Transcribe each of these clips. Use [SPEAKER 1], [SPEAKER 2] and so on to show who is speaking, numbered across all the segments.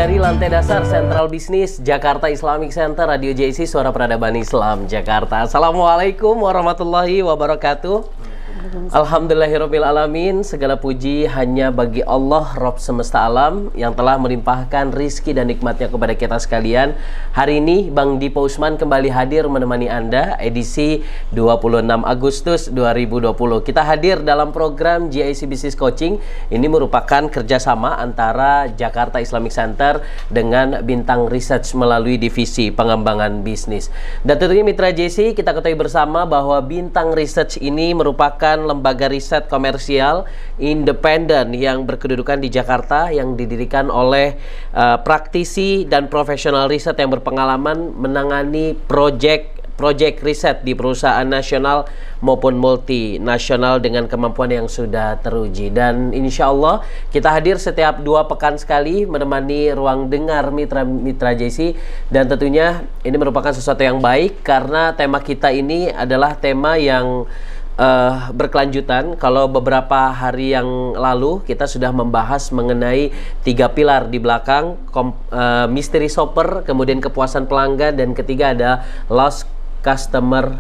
[SPEAKER 1] dari lantai dasar Sentral Bisnis Jakarta Islamic Center Radio JIC Suara Peradaban Islam Jakarta. Assalamualaikum warahmatullahi wabarakatuh. Alhamdulillahirrabbilalamin. Segala puji hanya bagi Allah Rabb semesta alam yang telah melimpahkan rizki dan nikmatnya kepada kita sekalian. Hari ini Bang Dipo Usman kembali hadir menemani Anda edisi 26 Agustus 2020. Kita hadir dalam program JIC Business Coaching. Ini merupakan kerjasama antara Jakarta Islamic Center dengan Bintang Research melalui divisi pengembangan bisnis. Dan tentunya mitra JIC, kita ketahui bersama bahwa Bintang Research ini merupakan lembaga riset komersial independen yang berkedudukan di Jakarta yang didirikan oleh praktisi dan profesional riset yang berpengalaman menangani proyek riset di perusahaan nasional maupun multinasional dengan kemampuan yang sudah teruji. Dan insya Allah kita hadir setiap 2 pekan sekali menemani ruang dengar mitra JIC. Dan tentunya ini merupakan sesuatu yang baik karena tema kita ini adalah tema yang berkelanjutan. Kalau beberapa hari yang lalu kita sudah membahas mengenai 3 pilar di belakang, mystery shopper, kemudian kepuasan pelanggan, dan ketiga ada loss customer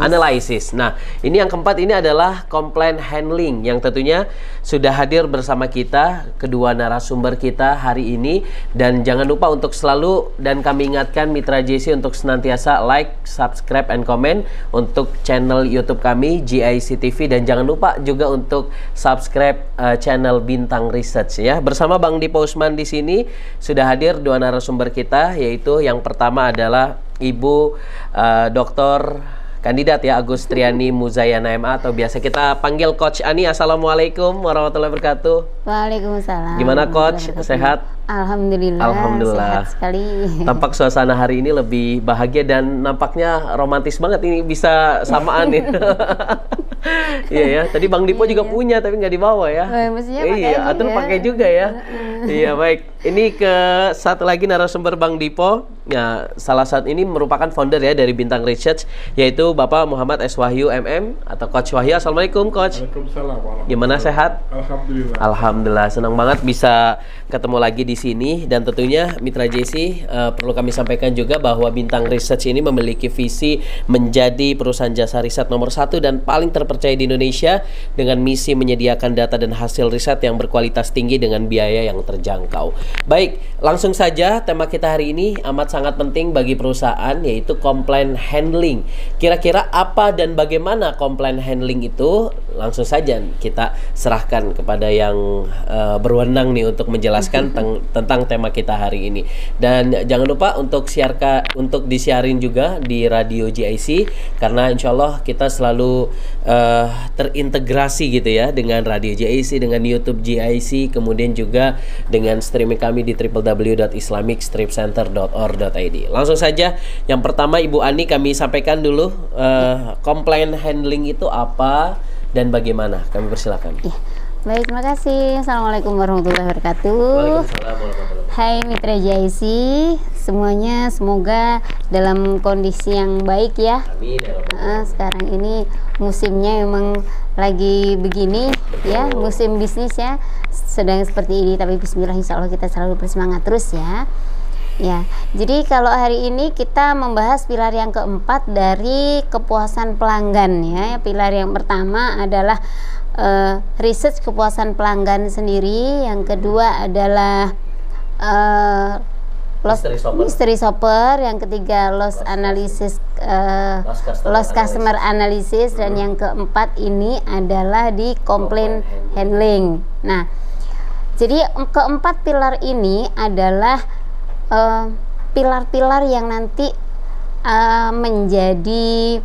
[SPEAKER 1] analysis. Nah, ini yang keempat ini adalah complaint handling yang tentunya sudah hadir bersama kita kedua narasumber kita hari ini. Dan jangan lupa untuk selalu, dan kami ingatkan mitra JIC untuk senantiasa like, subscribe, and comment untuk channel YouTube kami JIC TV, dan jangan lupa juga untuk subscribe channel Bintang Research ya. Bersama Bang Dipo Usman di sini sudah hadir 2 narasumber kita, yaitu yang pertama adalah Ibu Dr. Kandidat ya Agustriani Muzayana MA atau biasa kita panggil Coach Ani. Assalamualaikum warahmatullahi wabarakatuh.
[SPEAKER 2] Waalaikumsalam.
[SPEAKER 1] Gimana Coach? Sehat?
[SPEAKER 2] Alhamdulillah.
[SPEAKER 1] Alhamdulillah.
[SPEAKER 2] Sehat sekali.
[SPEAKER 1] Tampak suasana hari ini lebih bahagia dan nampaknya romantis banget, ini bisa samaan nih. Iya ya. Tadi Bang Dipo juga punya tapi nggak dibawa ya.
[SPEAKER 2] Mestinya
[SPEAKER 1] iya, atau pakai juga ya. Iya baik. Ini ke satu lagi narasumber Bang Dipo. Ya, salah satu ini merupakan founder ya dari Bintang Research, yaitu Bapak Muhammad S. Wahyu MM atau Coach Wahyu. Assalamualaikum Coach.
[SPEAKER 3] Waalaikumsalam.
[SPEAKER 1] Gimana, sehat?
[SPEAKER 3] Alhamdulillah.
[SPEAKER 1] Alhamdulillah, senang banget bisa ketemu lagi di sini. Dan tentunya mitra JIC, perlu kami sampaikan juga bahwa Bintang Research ini memiliki visi menjadi perusahaan jasa riset nomor 1 dan paling terpercaya di Indonesia dengan misi menyediakan data dan hasil riset yang berkualitas tinggi dengan biaya yang terjangkau. Baik, langsung saja tema kita hari ini amat sangat penting bagi perusahaan, yaitu complaint handling. Kira-kira apa dan bagaimana complaint handling itu? Langsung saja kita serahkan kepada yang berwenang nih untuk menjelaskan tentang tema kita hari ini. Dan jangan lupa untuk disiarin juga di radio JIC, karena insya Allah kita selalu terintegrasi gitu ya dengan radio JIC, dengan YouTube JIC, kemudian juga dengan streaming kami di www.islamicstripcenter.org.id. Langsung saja, yang pertama Ibu Ani kami sampaikan dulu complaint handling itu apa dan bagaimana. Kami persilakan.
[SPEAKER 2] Ya. Baik, terima kasih. Assalamualaikum warahmatullahi wabarakatuh.
[SPEAKER 1] Waalaikumsalam warahmatullahi wabarakatuh.
[SPEAKER 2] Hai mitra JIC, semuanya semoga dalam kondisi yang baik ya.
[SPEAKER 1] Amin.
[SPEAKER 2] Sekarang ini musimnya memang lagi begini. Betul. Ya, musim bisnis ya sedang seperti ini, tapi bismillah insya Allah kita selalu bersemangat terus ya. Ya, jadi kalau hari ini kita membahas pilar yang keempat dari kepuasan pelanggan ya. Pilar yang pertama adalah research kepuasan pelanggan sendiri. Yang kedua adalah mystery shopper. Yang ketiga loss customer analysis, dan yang keempat ini adalah di complaint handling. Nah, jadi keempat pilar ini adalah pilar-pilar yang nanti menjadi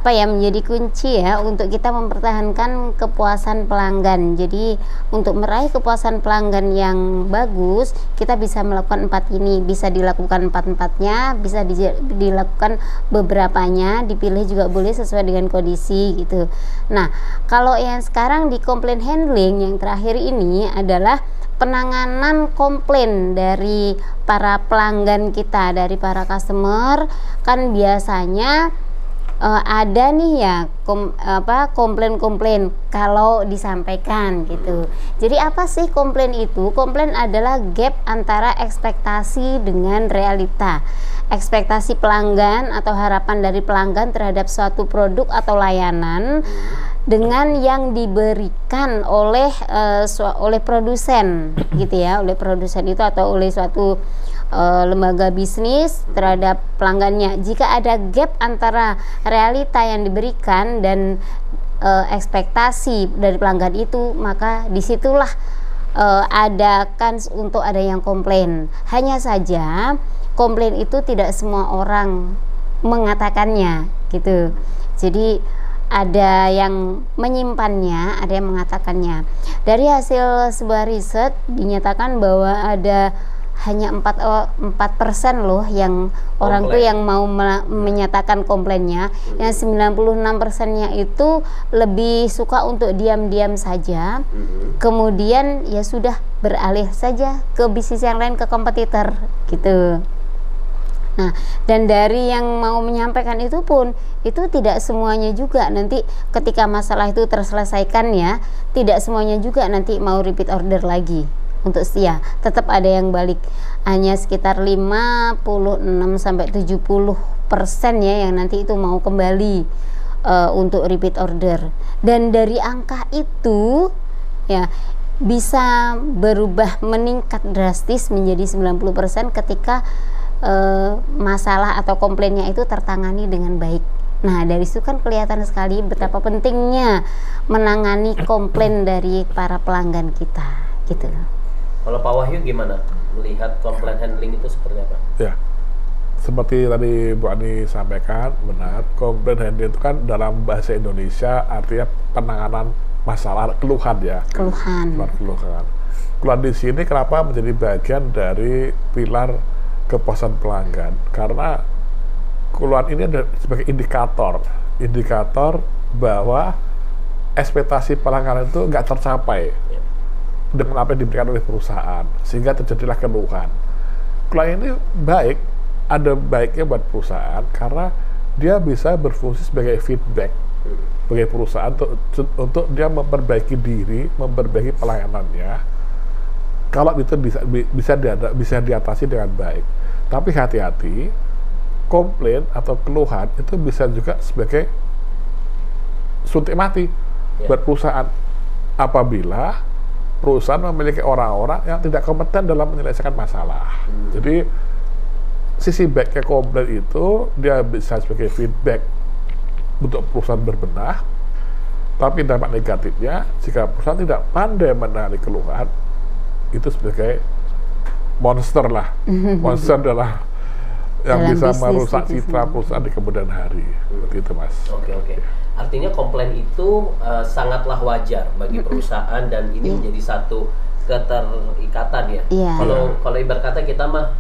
[SPEAKER 2] menjadi kunci ya untuk kita mempertahankan kepuasan pelanggan. Jadi untuk meraih kepuasan pelanggan yang bagus, kita bisa melakukan 4 ini. Bisa dilakukan 4-4-nya, bisa dilakukan beberapanya, dipilih juga boleh sesuai dengan kondisi gitu. Nah, kalau yang sekarang di complaint handling yang terakhir ini adalah penanganan komplain dari para pelanggan kita, dari para customer. Kan biasanya ada nih ya komplain-komplain kalau disampaikan gitu. Jadi apa sih komplain itu? Komplain adalah gap antara ekspektasi dengan realita. Ekspektasi pelanggan atau harapan dari pelanggan terhadap suatu produk atau layanan dengan yang diberikan oleh produsen gitu ya, oleh produsen itu atau oleh suatu lembaga bisnis terhadap pelanggannya. Jika ada gap antara realita yang diberikan dan ekspektasi dari pelanggan itu, maka disitulah ada kans untuk ada yang komplain. Hanya saja komplain itu tidak semua orang mengatakannya gitu. Jadi ada yang menyimpannya, ada yang mengatakannya. Dari hasil sebuah riset dinyatakan bahwa ada hanya 4% loh yang orang tuh yang mau menyatakan komplainnya. Yang 96%-nya itu lebih suka untuk diam-diam saja. Kemudian ya sudah beralih saja ke bisnis yang lain, ke kompetitor gitu. Nah, dan dari yang mau menyampaikan itu pun itu tidak semuanya juga nanti ketika masalah itu terselesaikan ya, tidak semuanya juga nanti mau repeat order lagi untuk setia. Tetap ada yang balik, hanya sekitar 56-70% ya yang nanti itu mau kembali untuk repeat order. Dan dari angka itu ya bisa berubah meningkat drastis menjadi 90% ketika masalah atau komplainnya itu tertangani dengan baik. Nah, dari situ kan kelihatan sekali betapa pentingnya menangani komplain dari para pelanggan kita gitu.
[SPEAKER 1] Kalau Pak Wahyu gimana melihat komplain handling itu seperti apa?
[SPEAKER 3] Ya, seperti tadi Bu Ani sampaikan, benar, komplain handling itu kan dalam bahasa Indonesia artinya penanganan masalah, keluhan ya. Keluhan di sini kenapa menjadi bagian dari pilar kepuasan pelanggan? Karena keluhan ini ada sebagai indikator bahwa ekspektasi pelanggan itu nggak tercapai dengan apa yang diberikan oleh perusahaan, sehingga terjadilah keluhan. Keluhan ini baik, ada baiknya buat perusahaan karena dia bisa berfungsi sebagai feedback bagi perusahaan untuk dia memperbaiki diri, memperbaiki pelayanannya. Kalau itu bisa diatasi dengan baik. Tapi hati-hati, komplain atau keluhan itu bisa juga sebagai suntik mati buat perusahaan apabila perusahaan memiliki orang-orang yang tidak kompeten dalam menyelesaikan masalah. Jadi sisi baiknya komplain itu dia bisa sebagai feedback untuk perusahaan berbenah, tapi dampak negatifnya jika perusahaan tidak pandai menangani keluhan itu sebagai monster lah, monster adalah yang bisa merusak citra perusahaan di kemudian hari. Seperti itu, Mas.
[SPEAKER 1] Oke. Artinya komplain itu sangatlah wajar bagi perusahaan dan ini menjadi satu keterikatan ya. Kalau ibarat kata kita mah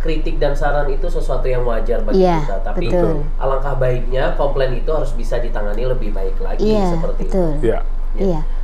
[SPEAKER 1] kritik dan saran itu sesuatu yang wajar bagi kita, tapi alangkah baiknya komplain itu harus bisa ditangani lebih baik lagi seperti itu.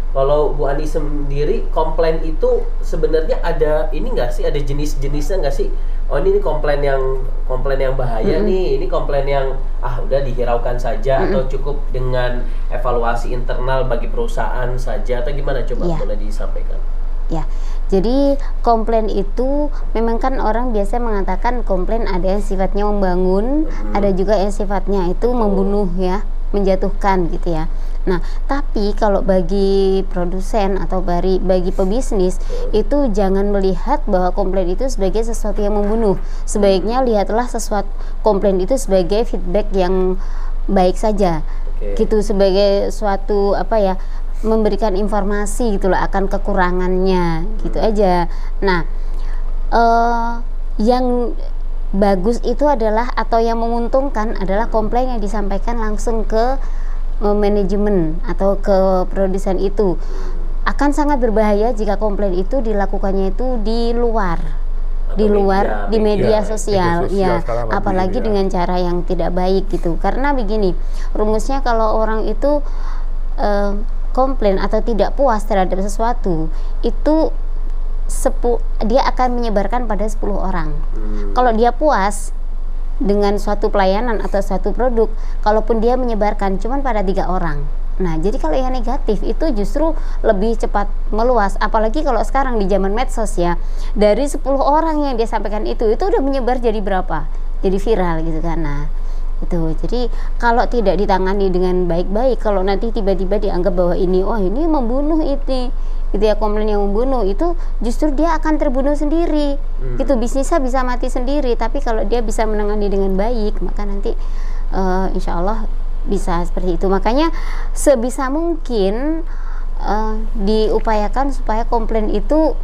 [SPEAKER 1] Kalau Bu Ani sendiri, komplain itu sebenarnya ada ini nggak sih, ada jenis-jenisnya nggak sih? Oh ini komplain yang bahaya nih, ini komplain yang udah dihiraukan saja atau cukup dengan evaluasi internal bagi perusahaan saja atau gimana, coba boleh disampaikan?
[SPEAKER 2] Ya, jadi komplain itu memang kan orang biasa mengatakan komplain ada yang sifatnya membangun, ada juga yang sifatnya itu membunuh ya, menjatuhkan gitu ya. Nah, tapi kalau bagi produsen atau bagi pebisnis itu jangan melihat bahwa komplain itu sebagai sesuatu yang membunuh. Sebaiknya lihatlah sesuatu komplain itu sebagai feedback yang baik saja. Gitu, sebagai suatu memberikan informasi gitulah akan kekurangannya, gitu aja. Nah, yang bagus itu adalah atau yang menguntungkan adalah komplain yang disampaikan langsung ke manajemen atau ke produsen itu. Akan sangat berbahaya jika komplain itu dilakukannya itu di luar media sosial ya, apalagi dengan cara yang tidak baik gitu. Karena begini, rumusnya kalau orang itu komplain atau tidak puas terhadap sesuatu itu dia akan menyebarkan pada 10 orang. Kalau dia puas dengan suatu pelayanan atau suatu produk, kalaupun dia menyebarkan cuman pada 3 orang. Nah, jadi kalau yang negatif itu justru lebih cepat meluas, apalagi kalau sekarang di zaman medsos ya, dari 10 orang yang dia sampaikan itu udah menyebar jadi berapa? Jadi viral gitu kan. Nah, itu. Jadi kalau tidak ditangani dengan baik-baik, kalau nanti tiba-tiba dianggap bahwa ini membunuh itu ya, komplain yang membunuh, itu justru dia akan terbunuh sendiri. Gitu, bisnisnya bisa mati sendiri. Tapi kalau dia bisa menangani dengan baik, maka nanti insya Allah bisa seperti itu. Makanya sebisa mungkin diupayakan supaya komplain itu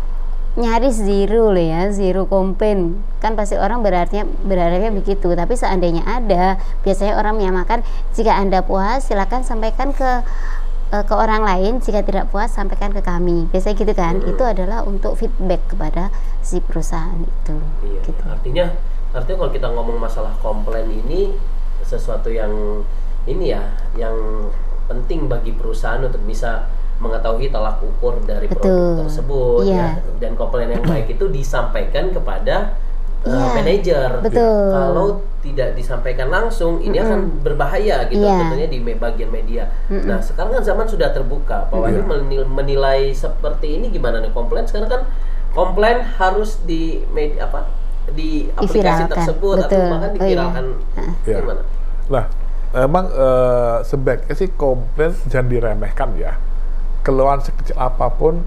[SPEAKER 2] nyaris zero loh ya, zero komplain. Kan pasti orang berharapnya begitu, tapi seandainya ada, biasanya orang menyamakan, jika Anda puas silakan sampaikan ke orang lain, jika tidak puas sampaikan ke kami, biasanya gitu kan. Itu adalah untuk feedback kepada si perusahaan itu.
[SPEAKER 1] Iya,
[SPEAKER 2] gitu.
[SPEAKER 1] artinya kalau kita ngomong masalah komplain ini sesuatu yang ini ya, yang penting bagi perusahaan untuk bisa mengetahui tolak ukur dari produk tersebut ya. Dan komplain yang baik itu disampaikan kepada manajer. Kalau tidak disampaikan langsung, ini akan berbahaya gitu, tentunya di bagian media. Nah, sekarang kan zaman sudah terbuka. Pak Wahyu menilai seperti ini gimana nih komplain? Sekarang kan komplain harus di media di aplikasi tersebut atau bahkan diviralkan. Gimana?
[SPEAKER 3] Nah, memang sebaiknya sih komplain jangan diremehkan ya. Keluhan sekecil apapun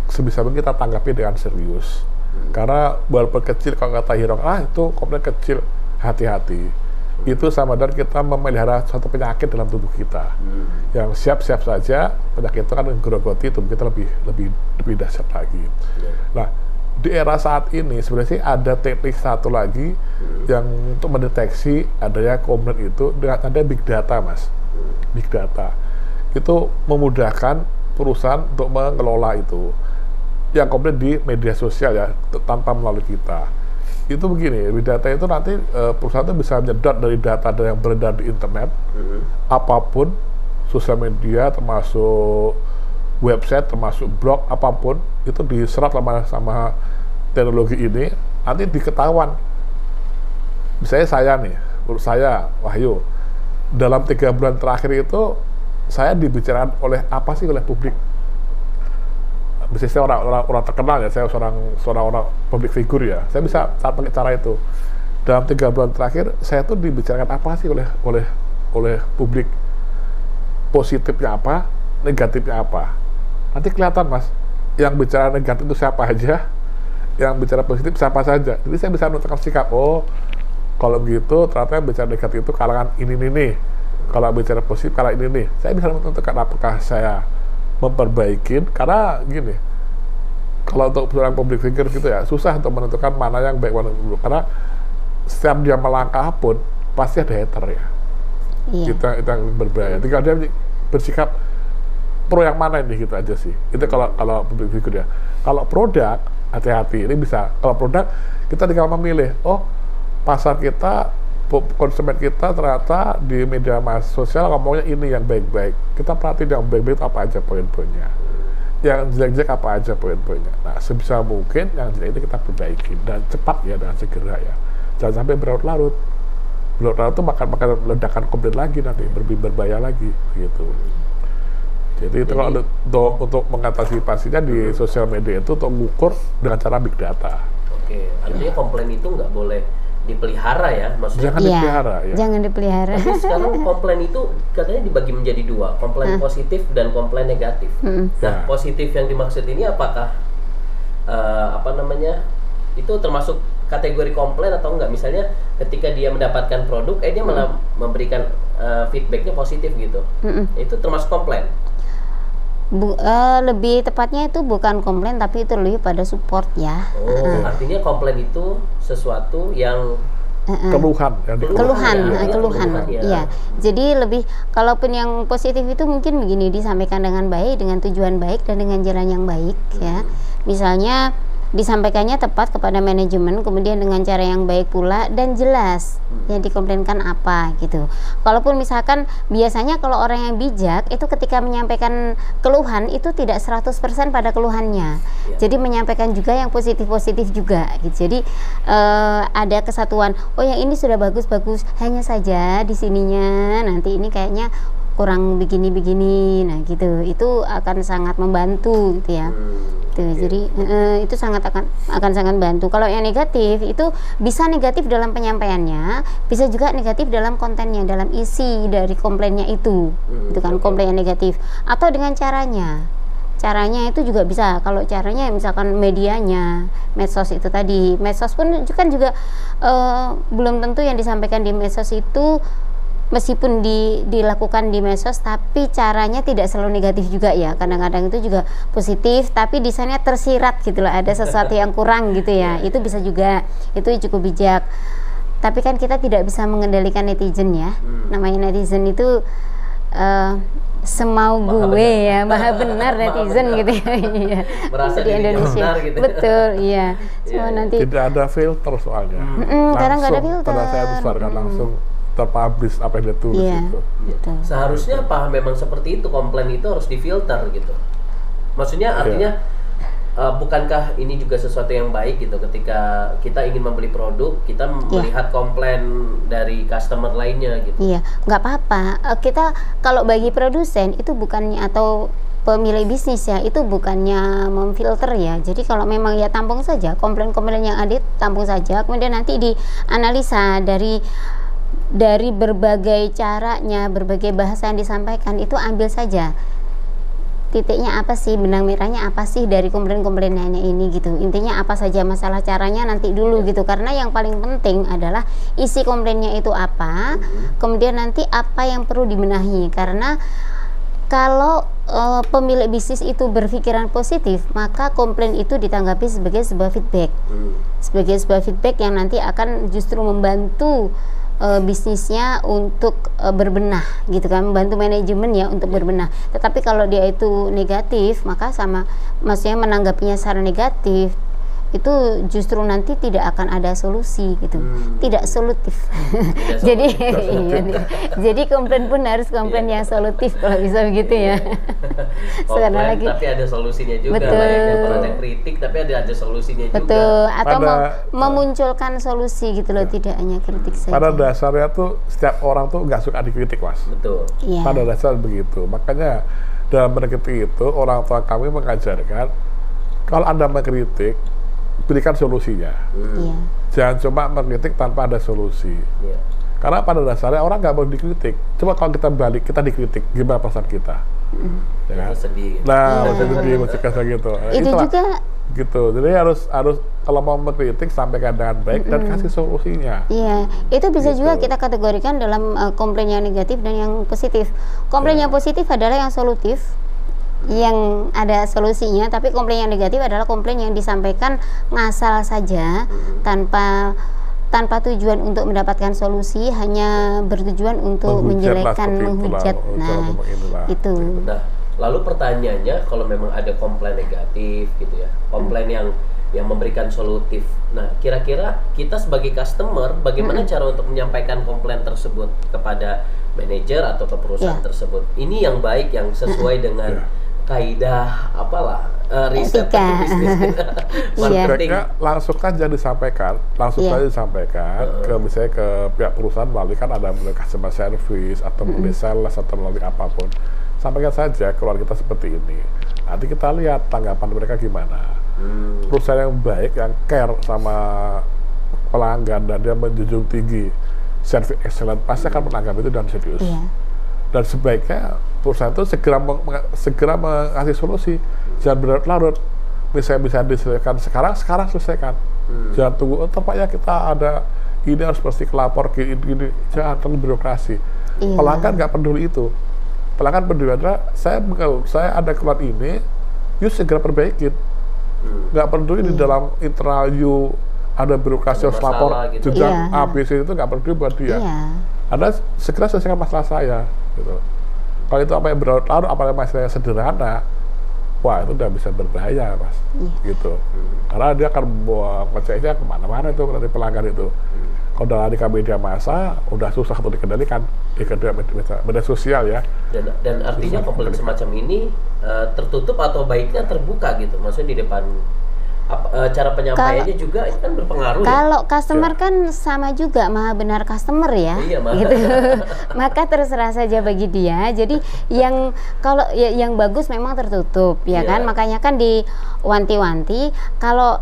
[SPEAKER 3] sebisa mungkin kita tanggapi dengan serius. Karena walaupun kecil, kalau kata Hirong, itu komplain kecil, hati-hati. Itu sama dan kita memelihara suatu penyakit dalam tubuh kita. Yang siap-siap saja penyakit itu kan menggerogoti tubuh kita lebih dahsyat lagi. Nah, di era saat ini sebenarnya sih ada teknik satu lagi yang untuk mendeteksi adanya komplain itu dengan ada big data, Mas. Big data itu memudahkan perusahaan untuk mengelola itu yang komplain di media sosial ya, tanpa melalui kita. Itu begini, big data itu nanti perusahaan itu bisa menyedot dari data yang beredar di internet, apapun sosial media, termasuk website, termasuk blog, apapun itu diserap sama teknologi ini, nanti diketahuan. Misalnya saya nih, menurut saya Wahyu, dalam 3 bulan terakhir itu saya dibicarakan oleh apa sih oleh publik. Misalnya saya orang terkenal ya, saya seorang orang public figure ya, saya bisa pakai cara itu. Dalam 3 bulan terakhir saya tuh dibicarakan apa sih oleh publik, positifnya apa, negatifnya apa. Nanti kelihatan, Mas, yang bicara negatif itu siapa aja, yang bicara positif siapa saja. Jadi saya bisa menentukan sikap, kalau begitu ternyata yang bicara negatif itu kalangan ini nih. Kalau bicara positif kalangan ini nih. Saya bisa menentukan apakah saya memperbaiki, karena gini, kalau untuk seorang public figure gitu ya, susah untuk menentukan mana yang baik, mana yang buruk. Karena setiap dia melangkah pun pasti ada hater ya. Itu yang berbahaya. Tinggal dia bersikap pro yang mana ini, gitu aja sih. Itu kalau public figure ya. Kalau produk, hati-hati. Ini bisa. Kalau produk, kita tinggal memilih. Pasar kita, konsumen kita ternyata di media sosial ngomongnya ini yang baik-baik. Kita perhatiin yang baik-baik itu apa aja poin-poinnya. Yang jelek-jelek apa aja poin-poinnya. Nah, sebisa mungkin yang jelek itu kita perbaiki. Dan cepat ya, dan segera ya. Jangan sampai berlarut-larut. Berlarut-larut itu makan ledakan komplain lagi nanti, berbahaya lagi. Gitu. Jadi itu kalau untuk mengatasi pastinya di sosial media itu untuk mengukur dengan cara big data.
[SPEAKER 1] Oke, artinya komplain itu nggak boleh dipelihara ya, maksudnya.
[SPEAKER 3] Jangan dipelihara ya.
[SPEAKER 2] Jangan dipelihara.
[SPEAKER 1] Tapi sekarang komplain itu katanya dibagi menjadi 2, komplain positif dan komplain negatif. Nah, positif yang dimaksud ini apakah itu termasuk kategori komplain atau enggak? Misalnya ketika dia mendapatkan produk, dia malah memberikan feedbacknya positif gitu. Itu termasuk komplain?
[SPEAKER 2] Lebih tepatnya itu bukan komplain, tapi itu lebih pada support ya.
[SPEAKER 1] Artinya komplain itu sesuatu yang
[SPEAKER 3] keluhan
[SPEAKER 2] ya. Jadi lebih, kalaupun yang positif itu mungkin begini, disampaikan dengan baik, dengan tujuan baik dan dengan jalan yang baik ya. Misalnya disampaikannya tepat kepada manajemen, kemudian dengan cara yang baik pula dan jelas yang dikomplainkan apa gitu. Kalaupun misalkan biasanya kalau orang yang bijak itu ketika menyampaikan keluhan itu tidak 100% pada keluhannya. Jadi menyampaikan juga yang positif-positif juga gitu. Jadi ada kesatuan. Oh, yang ini sudah bagus-bagus, hanya saja di sininya nanti ini kayaknya kurang begini-begini, nah gitu, itu akan sangat membantu gitu ya. Jadi itu akan sangat bantu. Kalau yang negatif itu bisa negatif dalam penyampaiannya, bisa juga negatif dalam kontennya, dalam isi dari komplainnya itu kan komplain yang negatif. Atau dengan caranya itu juga bisa. Kalau caranya misalkan medianya, medsos itu tadi, medsos pun kan juga belum tentu yang disampaikan di medsos itu meskipun dilakukan di medsos, tapi caranya tidak selalu negatif juga ya. Kadang-kadang itu juga positif, tapi di sana tersirat gitu loh, ada sesuatu yang kurang gitu ya. Itu bisa juga, itu cukup bijak. Tapi kan kita tidak bisa mengendalikan netizen ya. Namanya netizen itu semau gue ya, maha benar netizen gitu ya.
[SPEAKER 1] Merasa
[SPEAKER 2] di Indonesia benar, gitu. Betul, iya. Cuma nanti
[SPEAKER 3] tidak ada filter soalnya.
[SPEAKER 2] Kadang nggak ada filter.
[SPEAKER 3] Pada saya besarkan langsung terpublish apa yang dia tulis gitu.
[SPEAKER 1] Seharusnya apa memang seperti itu, komplain itu harus difilter gitu. Maksudnya artinya bukankah ini juga sesuatu yang baik gitu ketika kita ingin membeli produk, kita melihat komplain dari customer lainnya gitu. Iya,
[SPEAKER 2] nggak apa-apa. Kita kalau bagi produsen itu bukannya atau pemilik bisnis ya, itu bukannya memfilter ya. Jadi kalau memang ya tampung saja komplain-komplain yang ada, tampung saja. Kemudian nanti dianalisa dari berbagai caranya, berbagai bahasa yang disampaikan, itu ambil saja titiknya apa sih, benang merahnya apa sih dari komplain-komplainnya ini gitu. Intinya apa saja, masalah caranya nanti dulu gitu, karena yang paling penting adalah isi komplainnya itu apa, kemudian nanti apa yang perlu dibenahi. Karena kalau pemilik bisnis itu berpikiran positif, maka komplain itu ditanggapi sebagai sebuah feedback, sebagai sebuah feedback yang nanti akan justru membantu bisnisnya untuk berbenah gitu kan, membantu manajemen ya untuk berbenah. Tetapi kalau dia itu negatif, maka maksudnya menanggapinya secara negatif, itu justru nanti tidak akan ada solusi gitu, tidak solutif. Jadi komplain pun harus komplain yang solutif kalau bisa begitu ya.
[SPEAKER 1] Komplain tapi ada solusinya juga. Betul. Ada kritik tapi ada solusinya juga.
[SPEAKER 2] Betul. Atau memunculkan solusi gitu loh, tidak hanya kritik saja.
[SPEAKER 3] Pada dasarnya tuh setiap orang tuh nggak suka dikritik, Mas.
[SPEAKER 1] Betul.
[SPEAKER 3] Pada dasar begitu. Makanya dalam mengkritik itu orang tua kami mengajarkan kalau Anda mengkritik, berikan solusinya. Jangan cuma mengkritik tanpa ada solusi. Karena pada dasarnya orang nggak mau dikritik. Coba kalau kita balik, kita dikritik, gimana perasaan kita? Ya kan?
[SPEAKER 1] Sedih.
[SPEAKER 3] Nah, sedih, musik kayak gitu.
[SPEAKER 2] Itu juga
[SPEAKER 3] gitu. Jadi harus kalau mau mengkritik sampaikan dengan baik dan kasih solusinya.
[SPEAKER 2] Iya, itu bisa juga kita kategorikan dalam komplain yang negatif dan yang positif. Komplain yang positif adalah yang solutif, yang ada solusinya, tapi komplain yang negatif adalah komplain yang disampaikan ngasal saja tanpa tujuan untuk mendapatkan solusi, hanya bertujuan untuk menjelekkan, menghujat. Nah, itu.
[SPEAKER 1] Nah, lalu pertanyaannya, kalau memang ada komplain negatif gitu ya, komplain yang memberikan solutif. Nah, kira-kira kita sebagai customer bagaimana cara untuk menyampaikan komplain tersebut kepada manajer atau ke perusahaan tersebut? Ini yang baik, yang sesuai dengan kaidah riset bisnis.
[SPEAKER 3] Mereka langsung saja disampaikan, ke misalnya ke pihak perusahaan melalui kan ada customer service atau melalui sales atau melalui apapun. Sampaikan saja keluar kita seperti ini. Nanti kita lihat tanggapan mereka gimana. Perusahaan yang baik, yang care sama pelanggan dan dia menjunjung tinggi service excellent, pasti akan menanggapi itu dan serius. Dan sebaiknya perusahaan itu segera mengasih solusi, jangan berlarut-larut. Misalnya bisa diselesaikan sekarang selesaikan. Jangan tunggu, Pak ya kita ada ini harus pasti kelapor gini, jangan terlalu birokrasi. Pelanggan nggak peduli itu. Pelanggan peduli adalah saya ada keluar ini, yuk segera perbaikin. Nggak peduli di dalam internal you ada birokrasi harus lapor gitu. Jenjang ABC itu nggak peduli buat dia. Anda segera selesaikan masalah saya gitu. Kalau itu apa yang berlarut-larut, apa yang masalahnya sederhana, wah itu udah bisa berbahaya Mas, gitu. Karena dia akan buang konsepnya kemana-mana itu dari pelanggan itu. Kalau udah di media massa, udah susah untuk dikendalikan di media sosial ya.
[SPEAKER 1] Dan artinya komplain semacam ini tertutup atau baiknya terbuka gitu, maksudnya di depan. Cara penyampaiannya juga itu kan berpengaruh.
[SPEAKER 2] Kalau customer kan sama juga, maha benar customer ya, gitu. Maka terserah saja bagi dia. Jadi kalau yang bagus memang tertutup, ya kan. Makanya kan diwanti-wanti. Kalau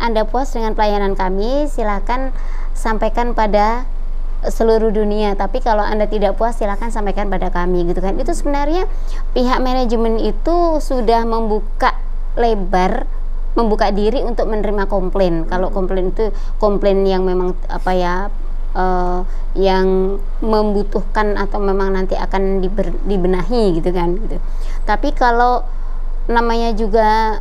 [SPEAKER 2] Anda puas dengan pelayanan kami, silakan sampaikan pada seluruh dunia. Tapi kalau Anda tidak puas, silakan sampaikan pada kami, gitu kan. Itu sebenarnya pihak manajemen itu sudah membuka diri untuk menerima komplain. Kalau komplain itu komplain yang memang yang membutuhkan atau memang nanti akan dibenahi gitu kan gitu. Tapi kalau namanya juga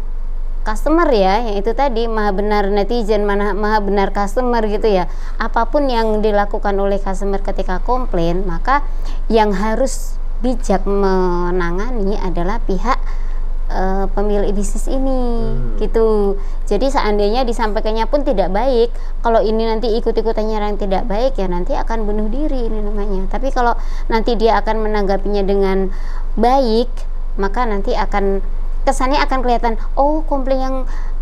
[SPEAKER 2] customer ya, yang itu tadi maha benar netizen, maha benar customer gitu ya. Apapun yang dilakukan oleh customer ketika komplain, maka yang harus bijak menangani adalah pihak pemilik bisnis ini, gitu. Jadi seandainya disampaikannya pun tidak baik, kalau ini nanti ikut-ikutannya yang tidak baik, ya nanti akan bunuh diri ini namanya. Tapi kalau nanti dia akan menanggapinya dengan baik, maka nanti kesannya akan kelihatan, oh komplain yang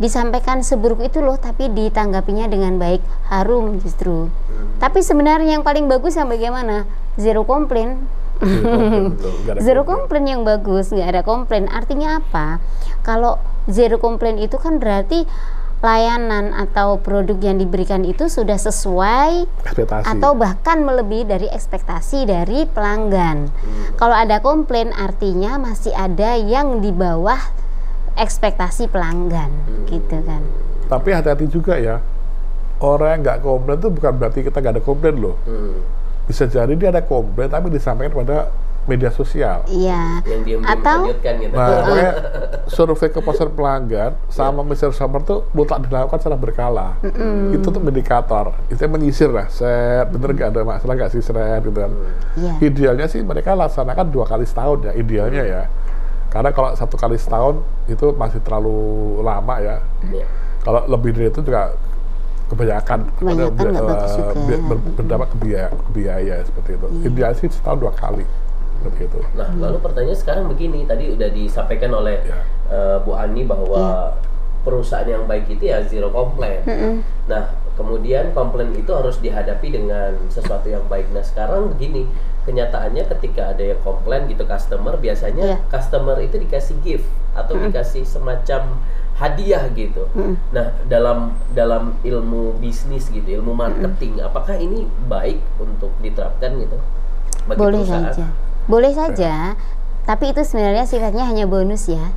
[SPEAKER 2] disampaikan seburuk itu loh, tapi ditanggapinya dengan baik, harum justru. Tapi sebenarnya yang paling bagus yang bagaimana? Zero komplain. Zero komplain yang bagus, nggak ada komplain. Artinya apa? Kalau zero komplain itu kan berarti layanan atau produk yang diberikan itu sudah sesuai ekspektasi, atau bahkan melebihi dari ekspektasi dari pelanggan. Kalau ada komplain artinya masih ada yang di bawah ekspektasi pelanggan, gitu kan.
[SPEAKER 3] Tapi hati-hati juga ya, orang yang nggak komplain itu bukan berarti kita nggak ada komplain loh. Bisa jadi dia ada komplain tapi disampaikan pada media sosial.
[SPEAKER 2] Iya.
[SPEAKER 1] Atau
[SPEAKER 3] gitu. Nah, survei kepuasan pelanggan sama Mr. Summer tuh mutlak dilakukan secara berkala. Itu tuh indikator. Itu menyisir lah, bener nggak ada masalah nggak sih gitu kan. Idealnya sih mereka laksanakan 2 kali setahun ya, idealnya ya. Karena kalau 1 kali setahun itu masih terlalu lama ya. Kalau lebih dari itu juga kebanyakan berdampak ke biaya seperti itu. Idealnya sih setahun 2 kali. Begitu.
[SPEAKER 1] Nah, lalu pertanyaan sekarang begini, tadi udah disampaikan oleh Bu Ani bahwa perusahaan yang baik itu ya zero komplain. Nah, kemudian komplain itu harus dihadapi dengan sesuatu yang baik. Nah, sekarang begini, kenyataannya ketika ada yang komplain gitu customer, biasanya customer itu dikasih gift atau dikasih semacam hadiah gitu. Nah, dalam ilmu bisnis gitu, ilmu marketing, apakah ini baik untuk diterapkan gitu bagi perusahaan?
[SPEAKER 2] Boleh saja, tapi itu sebenarnya sifatnya hanya bonus ya.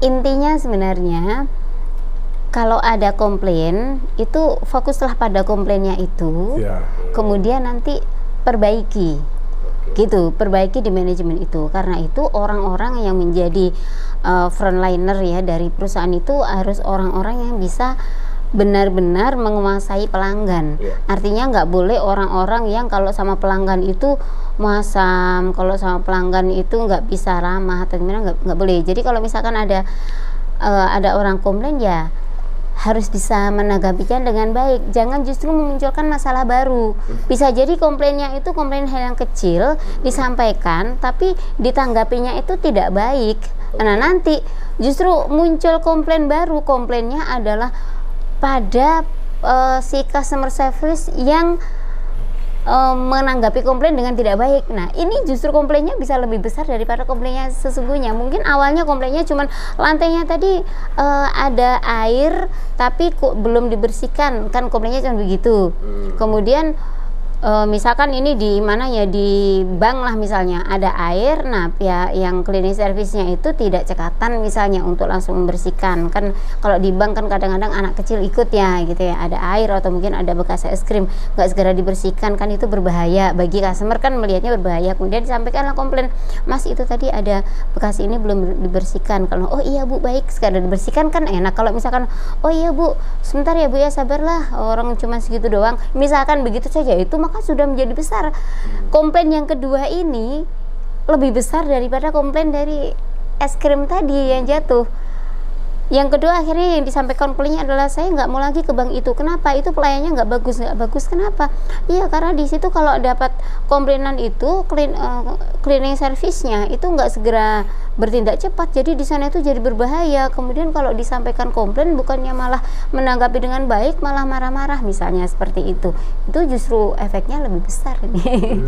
[SPEAKER 2] Intinya sebenarnya kalau ada komplain, itu fokuslah pada komplainnya itu, kemudian nanti perbaiki, gitu, perbaiki di manajemen itu. Karena itu orang-orang yang menjadi frontliner ya dari perusahaan itu harus orang-orang yang bisa benar-benar menguasai pelanggan. Artinya nggak boleh orang-orang yang kalau sama pelanggan itu muasam, kalau sama pelanggan itu nggak bisa ramah atau gimana, nggak boleh. Jadi kalau misalkan ada orang komplain, ya harus bisa menanggapinya dengan baik. Jangan justru memunculkan masalah baru. Bisa jadi komplainnya itu komplain hal yang kecil disampaikan, tapi ditanggapinya itu tidak baik. Nah, nanti justru muncul komplain baru. Komplainnya adalah pada si customer service yang menanggapi komplain dengan tidak baik. Nah, ini justru komplainnya bisa lebih besar daripada komplainnya sesungguhnya. Mungkin awalnya komplainnya cuman lantainya tadi ada air tapi kok belum dibersihkan, kan komplainnya cuma begitu. Kemudian misalkan ini di mana ya, di bank lah misalnya ada air, nah ya yang cleaning service-nya itu tidak cekatan misalnya untuk langsung membersihkan. Kan kalau di bank kan kadang-kadang anak kecil ikut ya gitu ya, ada air atau mungkin ada bekas es krim nggak segera dibersihkan, kan itu berbahaya bagi customer, kan melihatnya berbahaya. Kemudian disampaikanlah komplain, Mas itu tadi ada bekas ini belum dibersihkan. Kalau oh iya Bu, baik, sekadar dibersihkan kan enak. Kalau misalkan oh iya Bu, sebentar ya Bu ya, sabarlah, orang cuma segitu doang, misalkan begitu saja, itu maka sudah menjadi besar. Komplain yang kedua ini lebih besar daripada komplain dari es krim tadi yang jatuh. Yang kedua akhirnya yang disampaikan komplainnya adalah saya nggak mau lagi ke bank itu. Kenapa? Itu pelayannya nggak bagus. Kenapa? Iya karena di situ kalau dapat komplainan itu cleaning service-nya itu nggak segera bertindak cepat. Jadi di sana itu jadi berbahaya. Kemudian kalau disampaikan komplain bukannya malah menanggapi dengan baik, malah marah-marah misalnya seperti itu. Itu justru efeknya lebih besar nih.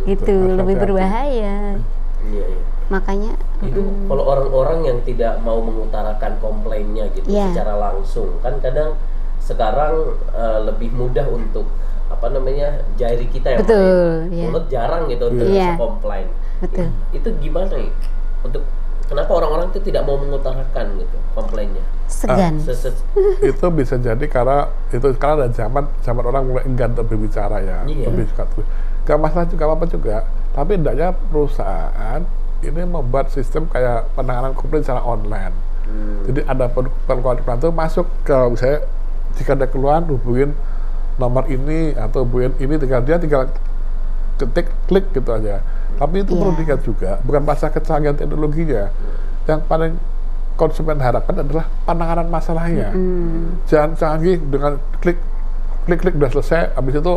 [SPEAKER 2] Gitu, lebih berbahaya.
[SPEAKER 1] Iya.
[SPEAKER 2] Makanya
[SPEAKER 1] itu kalau orang-orang yang tidak mau mengutarakan komplainnya gitu secara langsung, kan kadang sekarang lebih mudah untuk apa namanya jari kita yang mulut jarang gitu untuk bisa komplain.
[SPEAKER 2] Betul.
[SPEAKER 1] Itu gimana ya? Untuk kenapa orang-orang itu tidak mau mengutarakan gitu komplainnya?
[SPEAKER 2] Segan.
[SPEAKER 3] Itu bisa jadi karena ada zaman orang mulai enggan untuk berbicara ya. Lebih gak masalah juga apa juga. Tapi hendaknya perusahaan ini membuat sistem kayak penanganan komplain secara online. Jadi ada pengeluaran itu masuk ke misalnya jika ada keluhan hubungin nomor ini atau hubungin ini, tinggal ketik klik gitu aja. Tapi itu perlu diingat juga bukan masalah kecanggihan teknologinya. Yang paling konsumen harapkan adalah penanganan masalahnya. Jangan canggih dengan klik udah selesai, habis itu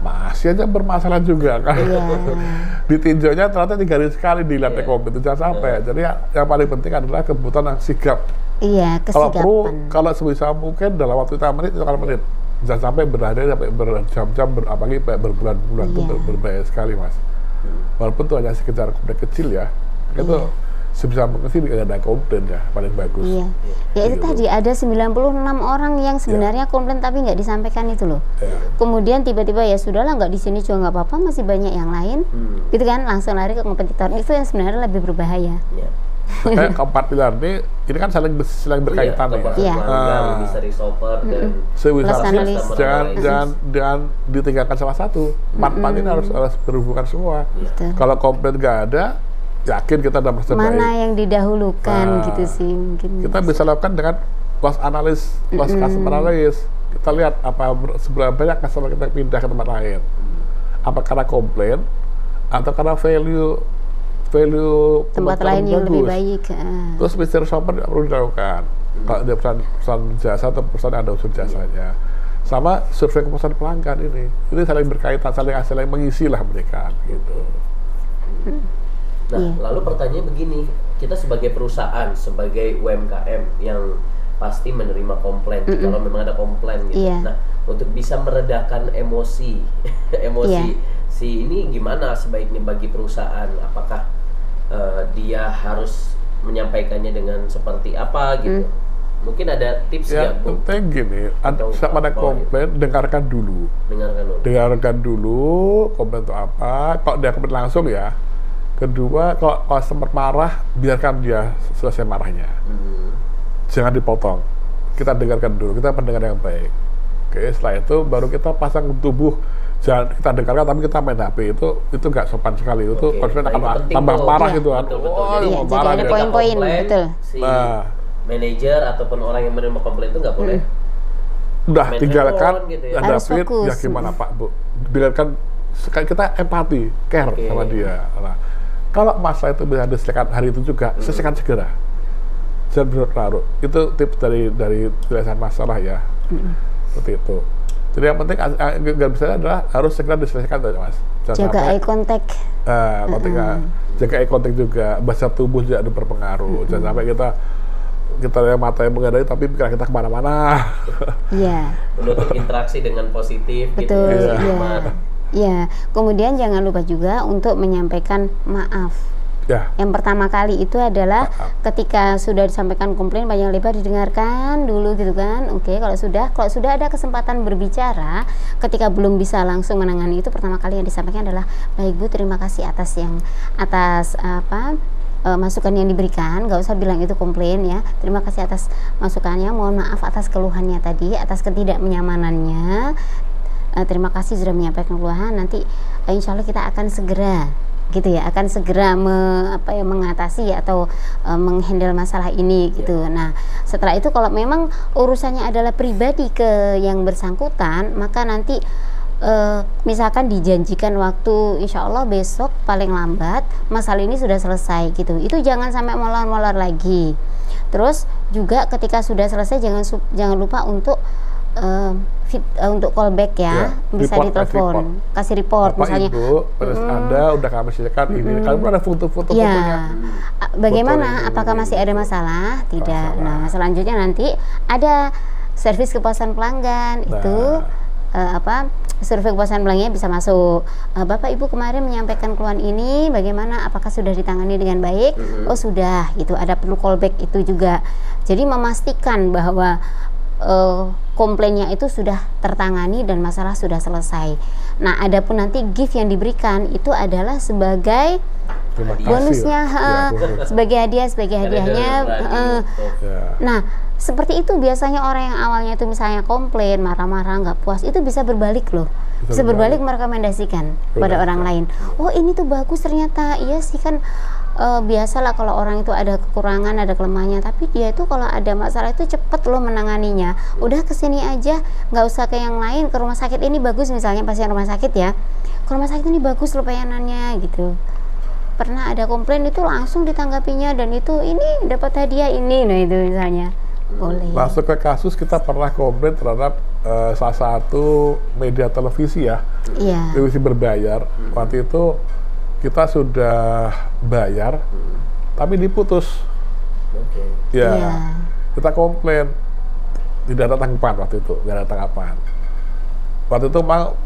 [SPEAKER 3] masih aja bermasalah juga kan. Ditinjaunya ternyata 3 hari sekali di lantai komputer, jangan sampai. Jadi yang paling penting adalah kebutuhan yang sigap.
[SPEAKER 2] Kesigapan.
[SPEAKER 3] Kalau sebisa mungkin dalam waktu 5 menit, itu kan menit. Jangan sampai berhari sampai berjam-jam, apalagi berbulan-bulan itu berbahaya sekali mas. Walaupun itu hanya sekedar komplain kecil ya, itu sebisa mungkin sih ada komplain ya paling bagus.
[SPEAKER 2] Ya itu tadi ada 96 orang yang sebenarnya komplain tapi nggak disampaikan itu loh. Kemudian tiba-tiba ya sudahlah nggak di sini juga nggak apa-apa, masih banyak yang lain, gitu kan, langsung lari ke kompetitor. Itu yang sebenarnya lebih berbahaya.
[SPEAKER 3] Kayak keempat pilar ini kan saling berkaitan
[SPEAKER 1] bisa resolver dan
[SPEAKER 3] jangan ditinggalkan salah satu. Empat ini harus berhubungan semua. Kalau komplain nggak ada, yakin kita dapat
[SPEAKER 2] mana yang didahulukan gitu sih mungkin.
[SPEAKER 3] Kita bisa lakukan dengan loss customer analysis. Kita lihat seberapa banyak customer kita pindah ke tempat lain. Apa karena komplain atau karena value
[SPEAKER 2] tempat lain yang lebih baik.
[SPEAKER 3] Terus Mr. Shopper tidak perlu dilakukan. Kalau ada perusahaan jasa atau perusahaan ada unsur jasanya. Sama survei kepuasan pelanggan ini saling berkaitan, saling mengisi lah mereka gitu.
[SPEAKER 1] Nah, lalu pertanyaannya begini, kita sebagai perusahaan, sebagai UMKM yang pasti menerima komplain, kalau memang ada komplain gitu. Nah, untuk bisa meredakan emosi si ini gimana sebaiknya bagi perusahaan? Apakah dia harus menyampaikannya dengan seperti apa gitu? Mungkin ada tips
[SPEAKER 3] ya?
[SPEAKER 1] Bu?
[SPEAKER 3] Penting gini, pada komplain dengarkan dulu komplain itu apa. Kalau dia komplain langsung ya. Kedua, kalau customer marah, biarkan dia selesai marahnya. Jangan dipotong. Kita dengarkan dulu, kita pendengar yang baik. Oke, setelah itu baru kita pasang tubuh. Jangan kita dengarkan tapi kita main HP, itu nggak sopan sekali. Itu konsumen akan tambah marah gitu kan.
[SPEAKER 2] Jadi ada poin-poin, betul.
[SPEAKER 1] Manajer ataupun orang yang menerima komplain itu nggak boleh.
[SPEAKER 3] Udah tinggalkan,
[SPEAKER 1] gitu ya.
[SPEAKER 3] Ada fit, ya gimana Pak Bu? Dengarkan, kita empati, care sama dia. Nah, kalau masalah itu bisa diselesaikan hari itu juga, selesaikan segera. Jangan berlarut. Itu tips dari penyelesaian masalah ya. Seperti itu. Jadi yang penting nggak bisa adalah harus segera diselesaikan Mas.
[SPEAKER 2] Jaga eye contact.
[SPEAKER 3] Jaga eye contact juga. Bahasa tubuh juga ada berpengaruh. Jangan sampai kita yang mata yang mengadai tapi pikiran kita kemana-mana.
[SPEAKER 2] Menutup
[SPEAKER 1] interaksi dengan positif.
[SPEAKER 2] Betul. Gitu. Ya, kemudian jangan lupa juga untuk menyampaikan maaf. Yang pertama kali itu adalah ketika sudah disampaikan komplain banyak lebar didengarkan dulu gitu kan. Oke, kalau sudah ada kesempatan berbicara, ketika belum bisa langsung menangani itu, pertama kali yang disampaikan adalah, baik Bu, terima kasih atas masukan yang diberikan. Nggak usah bilang itu komplain ya. Terima kasih atas masukannya. Mohon maaf atas keluhannya tadi, atas ketidaknyamanannya. Terima kasih sudah menyampaikan keluhan. Nanti insya Allah kita akan segera mengatasi atau menghandle masalah ini gitu. Nah, setelah itu kalau memang urusannya adalah pribadi ke yang bersangkutan, maka nanti misalkan dijanjikan waktu, insya Allah besok paling lambat masalah ini sudah selesai gitu, itu jangan sampai molor-molor lagi. Terus juga ketika sudah selesai jangan lupa untuk untuk callback ya, bisa ditelepon, kasih report
[SPEAKER 3] Bapak,
[SPEAKER 2] misalnya.
[SPEAKER 3] Ibu, Anda udah kami siapkan ini, kalian ada foto-fotonya.
[SPEAKER 2] Bagaimana? Apakah masih ada masalah? Tidak. Nah, selanjutnya nanti ada servis kepuasan pelanggan itu survei kepuasan pelanggannya bisa masuk. Bapak Ibu kemarin menyampaikan keluhan ini, bagaimana? Apakah sudah ditangani dengan baik? Oh sudah, gitu. Ada perlu callback itu juga. Jadi memastikan bahwa komplainnya itu sudah tertangani dan masalah sudah selesai. Nah, adapun nanti gift yang diberikan itu adalah sebagai bonusnya, sebagai hadiahnya. Nah, seperti itu biasanya orang yang awalnya itu misalnya komplain, marah-marah, nggak puas, itu bisa berbalik loh. Bisa berbalik merekomendasikan pada orang lain. Oh ini tuh bagus ternyata, iya sih kan. Biasalah kalau orang itu ada kekurangan, ada kelemahannya, tapi dia itu kalau ada masalah itu cepet loh menanganinya. Udah kesini aja, nggak usah ke yang lain, ke rumah sakit ini bagus, misalnya pasien rumah sakit ya, ke rumah sakit ini bagus loh pelayanannya gitu. Pernah ada komplain itu langsung ditanggapinya, dan itu ini dapat hadiah ini, nah itu misalnya. Boleh.
[SPEAKER 3] Masuk ke kasus, kita pernah komplain terhadap salah satu media televisi ya, televisi berbayar. Waktu itu kita sudah bayar, tapi diputus. Kita komplain, tidak ada tanggapan waktu itu, tidak ada tanggapan. Waktu itu memang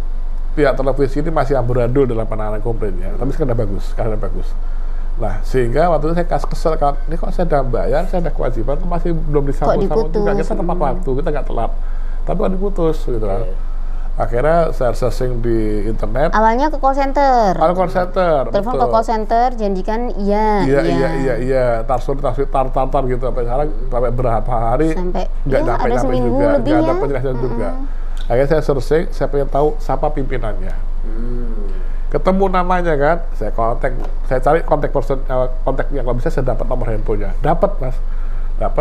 [SPEAKER 3] pihak televisi ini masih amburadul dalam penanganan komplainnya, tapi sekarang sudah bagus. Nah, sehingga waktu itu saya kesel kan, ini kok saya sudah bayar, saya ada kewajiban, kok masih belum disambung-sambung juga. Kita tepat waktu, kita nggak telat, tapi kok diputus gitu kan. Akhirnya saya searching di internet.
[SPEAKER 2] Awalnya ke call center.
[SPEAKER 3] Call center.
[SPEAKER 2] Telepon ke call center, janjikan
[SPEAKER 3] iya. Tartar gitu. Sampai sekarang sampai berapa hari
[SPEAKER 2] sampai
[SPEAKER 3] nggak
[SPEAKER 2] ada seminggu
[SPEAKER 3] juga,
[SPEAKER 2] lebih
[SPEAKER 3] nggak
[SPEAKER 2] ya.
[SPEAKER 3] ada penjelasan juga. Akhirnya saya searching, saya pengen tahu siapa pimpinannya. Ketemu namanya kan, saya cari kontak yang kalau bisa saya dapat nomor handphonenya. Dapat mas,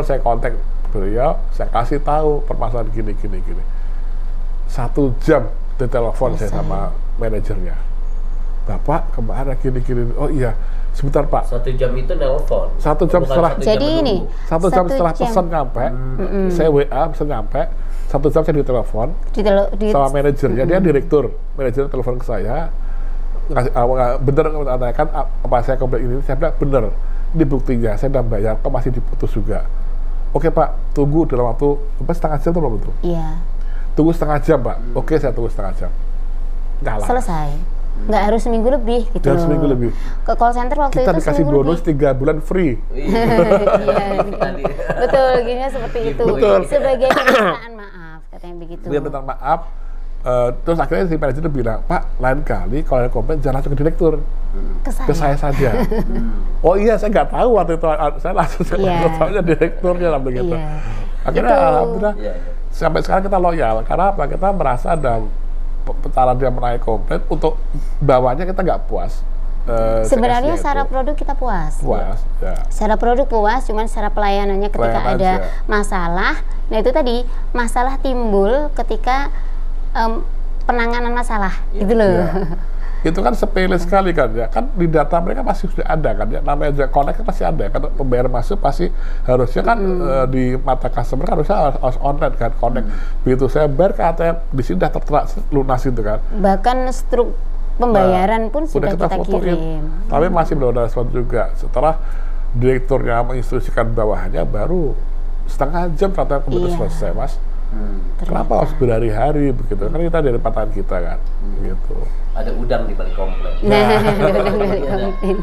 [SPEAKER 3] saya kontak beliau, saya kasih tahu permasalahan gini. 1 jam ditelepon saya sama manajernya. Bapak kemana gini. Oh iya, sebentar Pak.
[SPEAKER 1] 1 jam itu nelpon.
[SPEAKER 3] 1 jam setelah.
[SPEAKER 2] Jadi ini
[SPEAKER 3] 1 jam setelah pesan nyampe, saya WA pesan nyampe. 1 jam saya ditelepon sama manajernya. Dia direktur. Manajer telepon ke saya. Bener mengatakan apa saya komplain ini. Saya bilang bener. Ini buktinya. Saya udah bayar. Kok masih diputus juga? Oke Pak, tunggu dalam waktu setengah jam atau belum itu? Iya. Tunggu setengah jam, Pak. Oke, saya tunggu setengah jam. Ngalah.
[SPEAKER 2] Selesai. Nggak harus seminggu lebih gitu.
[SPEAKER 3] Harus seminggu lebih.
[SPEAKER 2] Ke call center waktu
[SPEAKER 3] kita
[SPEAKER 2] itu
[SPEAKER 3] dikasih bonus lebih. 3 bulan free.
[SPEAKER 2] Betul, gini seperti itu.
[SPEAKER 3] Betul.
[SPEAKER 2] Sebagai permintaan maaf, katanya begitu.
[SPEAKER 3] Sebagai permintaan maaf. Terus akhirnya si manajer bilang, Pak, lain kali kalau ada komplain jangan langsung ke direktur. Ke saya saja. Oh iya, saya nggak tahu waktu itu. Saya langsung tahunya direkturnya lah begitu. Akhirnya alhamdulillah. Sampai sekarang kita loyal, karena apa? Kita merasa ada cara dia menaik komplain, untuk bawahnya kita nggak puas.
[SPEAKER 2] Sebenarnya secara produk kita puas. Secara produk puas, cuman secara pelayanannya ketika ada masalah, nah itu tadi, masalah timbul ketika penanganan masalah, gitu loh.
[SPEAKER 3] Itu kan sepele sekali kan ya, kan di data mereka pasti sudah ada kan ya, namanya connect kan pasti ada kan, pembayaran masuk pasti harusnya kan di mata customer kan harus online kan, connect. Begitu saya bayar ke ATM, di sini sudah tertera lunas itu kan.
[SPEAKER 2] Bahkan struk pembayaran pun sudah kita kirim.
[SPEAKER 3] Tapi masih belum ada respon juga. Setelah direkturnya menginstruksikan bawahannya, baru setengah jam ternyata kemudian selesai mas. Kenapa harus berhari-hari begitu? Kan kita dari patahan kita kan, gitu.
[SPEAKER 1] Ada udang di balik komplain.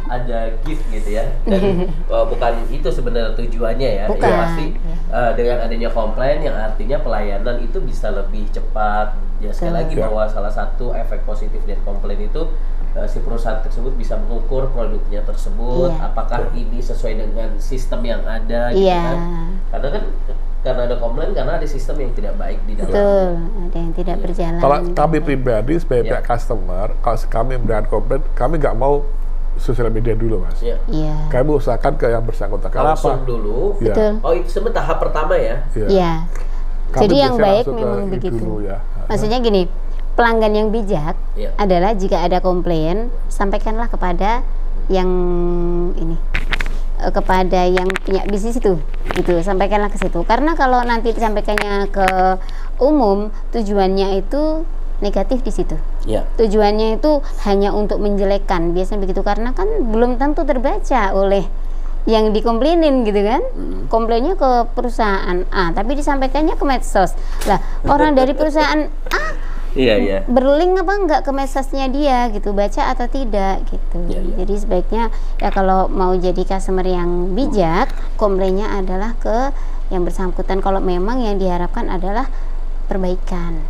[SPEAKER 1] Ada gift gitu ya. Dan bukan itu sebenarnya tujuannya ya.
[SPEAKER 2] Bukan.
[SPEAKER 1] Ya pasti dengan adanya komplain yang artinya pelayanan itu bisa lebih cepat. Ya sekali lagi bahwa salah satu efek positif dari komplain itu si perusahaan tersebut bisa mengukur produknya tersebut, apakah ini sesuai dengan sistem yang ada gitu kan. Karena ada komplain, karena ada sistem yang tidak baik di dalam.
[SPEAKER 2] Betul, ada yang tidak berjalan.
[SPEAKER 3] Kalau kami pribadi sebagai pihak customer, kalau kami memberikan komplain, kami nggak mau sosial media dulu mas. Kami usahakan ke yang bersangkutan.
[SPEAKER 1] Langsung dulu.
[SPEAKER 2] Betul.
[SPEAKER 1] Oh itu sebenarnya tahap pertama ya?
[SPEAKER 2] Iya. Jadi yang baik memang begitu. Maksudnya gini, pelanggan yang bijak adalah jika ada komplain, sampaikanlah kepada yang ini, kepada yang punya bisnis itu, gitu, sampaikanlah ke situ. Karena kalau nanti disampaikannya ke umum, tujuannya itu negatif di situ. Tujuannya itu hanya untuk menjelekkan, biasanya begitu, karena kan belum tentu terbaca oleh yang dikomplainin gitu kan. Komplainnya ke perusahaan A, tapi disampaikannya ke medsos. Lah, orang dari perusahaan A berlink apa enggak ke medsosnya dia gitu, baca atau tidak gitu. Jadi sebaiknya ya kalau mau jadi customer yang bijak, komplainnya adalah ke yang bersangkutan kalau memang yang diharapkan adalah perbaikan.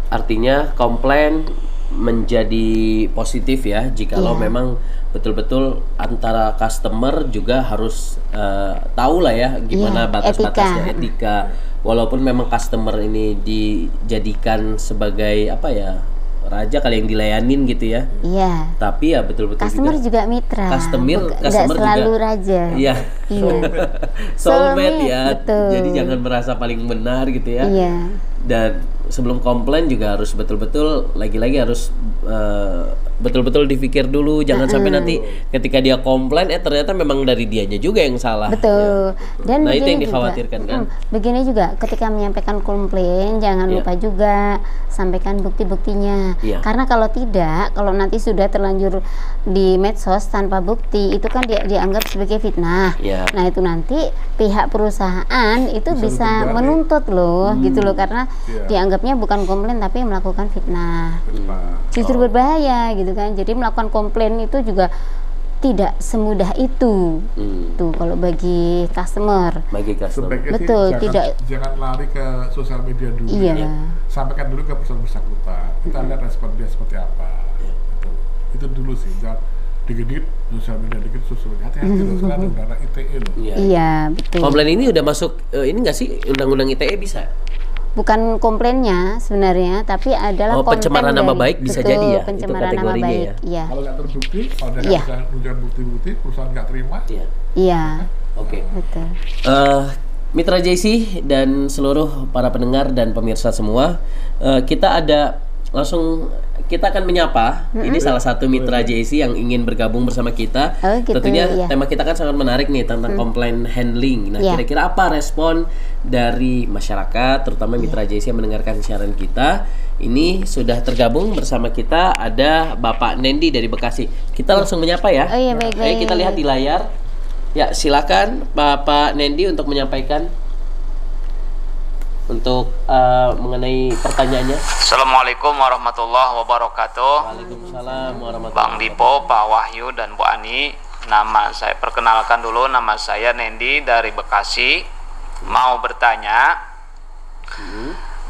[SPEAKER 1] Artinya komplain menjadi positif ya jikalau memang betul-betul antara customer juga harus tahu lah ya gimana batas-batasnya, etika. Walaupun memang customer ini dijadikan sebagai apa ya, raja kali yang dilayanin gitu ya. Tapi ya betul-betul
[SPEAKER 2] customer juga mitra. Customer selalu juga raja.
[SPEAKER 1] Soulmate ya. Betul. Jadi jangan merasa paling benar gitu ya. Dan sebelum komplain juga harus betul-betul lagi-lagi harus betul-betul dipikir dulu, jangan sampai nanti ketika dia komplain ternyata memang dari dianya juga yang salah.
[SPEAKER 2] Betul. Dan
[SPEAKER 1] nah itu yang dikhawatirkan juga, kan.
[SPEAKER 2] Begini juga ketika menyampaikan komplain jangan lupa juga sampaikan bukti-buktinya. Karena kalau tidak, kalau nanti sudah terlanjur di medsos tanpa bukti, itu kan dianggap sebagai fitnah. Nah itu nanti pihak perusahaan itu bisa menuntut loh, gitu loh, karena dianggapnya bukan komplain tapi melakukan fitnah. Justru berbahaya gitu kan. Jadi melakukan komplain itu juga tidak semudah itu. Tuh kalau bagi customer. Betul,
[SPEAKER 3] jangan lari ke sosial media dulu. Sampaikan dulu ke perusahaan bersangkutan. Kita lihat respon dia seperti apa. Itu dulu sih. Jangan dikit-dikit sosial media, dikit sosial media. Hati-hati loh, sekarang ada undang-undang ITE loh.
[SPEAKER 2] Betul.
[SPEAKER 1] Komplain ini udah masuk ini nggak sih undang-undang ITE bisa?
[SPEAKER 2] Bukan komplainnya sebenarnya, tapi adalah
[SPEAKER 1] pencemaran nama baik bisa jadi ya.
[SPEAKER 2] Pencemaran nama baik.
[SPEAKER 3] Kalau nggak terbukti, kalau dia nggak bisa menunjukkan bukti-bukti, perusahaan nggak terima.
[SPEAKER 1] Oke.
[SPEAKER 2] Betul.
[SPEAKER 1] Mitra JC dan seluruh para pendengar dan pemirsa semua, kita akan menyapa. Ini salah satu mitra JC yang ingin bergabung bersama kita. Tentunya tema kita kan sangat menarik nih tentang komplain handling. Nah, kira-kira apa respon dari masyarakat, terutama mitra JC yang mendengarkan siaran kita? Ini sudah tergabung bersama kita ada Bapak Nendi dari Bekasi. Kita langsung menyapa ya.
[SPEAKER 2] Baik.
[SPEAKER 1] Ayo kita lihat di layar. Ya, silakan Bapak Nendi untuk menyampaikan untuk mengenai pertanyaannya.
[SPEAKER 4] Assalamualaikum warahmatullahi wabarakatuh.
[SPEAKER 1] Waalaikumsalam warahmatullahi
[SPEAKER 4] Bang Dipo, Pak Wahyu, dan Bu Ani. Nama saya, perkenalkan dulu, nama saya Nendi dari Bekasi. Mau bertanya,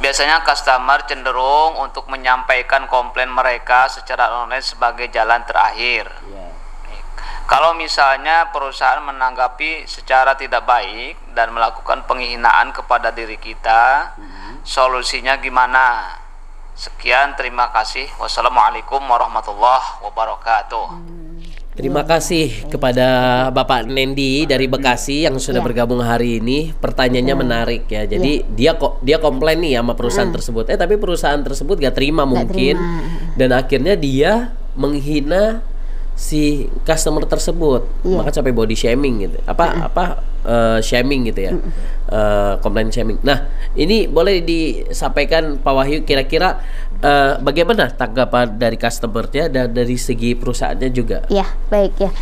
[SPEAKER 4] biasanya customer cenderung untuk menyampaikan komplain mereka secara online sebagai jalan terakhir. Kalau misalnya perusahaan menanggapi secara tidak baik dan melakukan penghinaan kepada diri kita, solusinya gimana? Sekian, terima kasih. Wassalamualaikum warahmatullahi wabarakatuh.
[SPEAKER 1] Terima kasih kepada Bapak Nendi dari Bekasi yang sudah bergabung hari ini. Pertanyaannya menarik ya. Jadi dia komplain nih sama perusahaan tersebut. Tapi perusahaan tersebut gak terima mungkin. Dan akhirnya dia menghina si customer tersebut, maka sampai body shaming gitu, shaming gitu ya, komplain shaming. Nah, ini boleh disampaikan Pak Wahyu, kira-kira bagaimana tanggapan dari customer-nya dan dari segi perusahaannya juga?
[SPEAKER 2] Baik ya.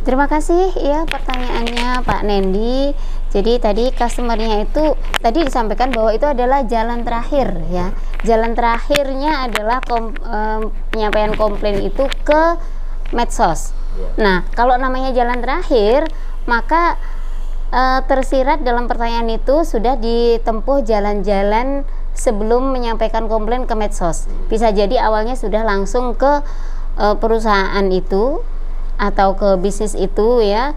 [SPEAKER 2] Terima kasih ya pertanyaannya Pak Nendi. Jadi tadi customer-nya itu tadi disampaikan bahwa itu adalah jalan terakhir ya. Jalan terakhirnya adalah penyampaian komplain itu ke medsos. Nah, kalau namanya jalan terakhir, maka tersirat dalam pertanyaan itu sudah ditempuh jalan-jalan sebelum menyampaikan komplain ke medsos. Bisa jadi awalnya sudah langsung ke perusahaan itu atau ke bisnis itu ya.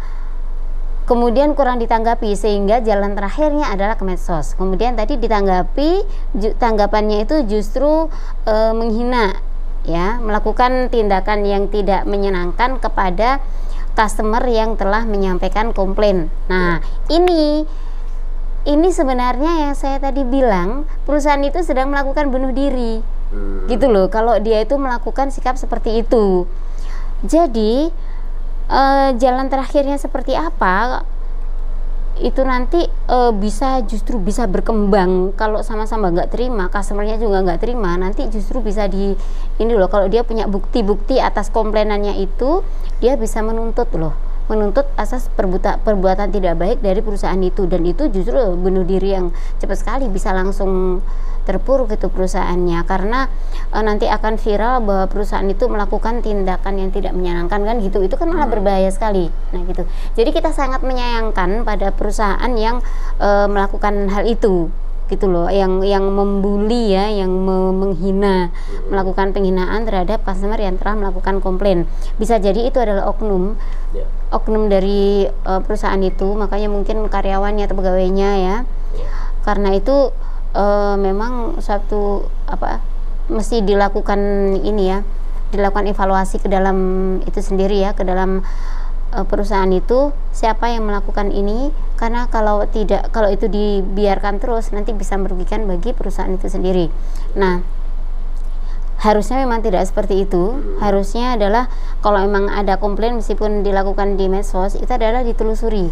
[SPEAKER 2] Kemudian kurang ditanggapi sehingga jalan terakhirnya adalah ke medsos. Kemudian tadi ditanggapi, tanggapannya itu justru menghina ya, melakukan tindakan yang tidak menyenangkan kepada customer yang telah menyampaikan komplain. Nah, ini ini sebenarnya yang saya tadi bilang, perusahaan itu sedang melakukan bunuh diri. Gitu loh, kalau dia itu melakukan sikap seperti itu. Jadi jalan terakhirnya seperti apa? Itu nanti justru bisa berkembang. Kalau sama-sama nggak terima, customernya juga nggak terima, nanti justru bisa ini loh, kalau dia punya bukti-bukti atas komplainannya itu, dia bisa menuntut asas perbuatan tidak baik dari perusahaan itu, dan itu justru bunuh diri yang cepat sekali, bisa langsung terpuruk itu perusahaannya, karena nanti akan viral bahwa perusahaan itu melakukan tindakan yang tidak menyenangkan kan gitu. Itu kan malah berbahaya sekali. Nah gitu. Jadi kita sangat menyayangkan pada perusahaan yang melakukan hal itu gitu loh, yang membuli ya, yang menghina, melakukan penghinaan terhadap customer yang telah melakukan komplain. Bisa jadi itu adalah oknum dari perusahaan itu, makanya mungkin karyawannya atau pegawainya ya. Karena itu memang suatu mesti dilakukan dilakukan evaluasi ke dalam itu sendiri ya, ke dalam perusahaan itu, siapa yang melakukan ini, karena kalau itu dibiarkan terus nanti bisa merugikan bagi perusahaan itu sendiri. Nah, harusnya memang tidak seperti itu. Harusnya adalah kalau memang ada komplain meskipun dilakukan di medsos, itu adalah ditelusuri,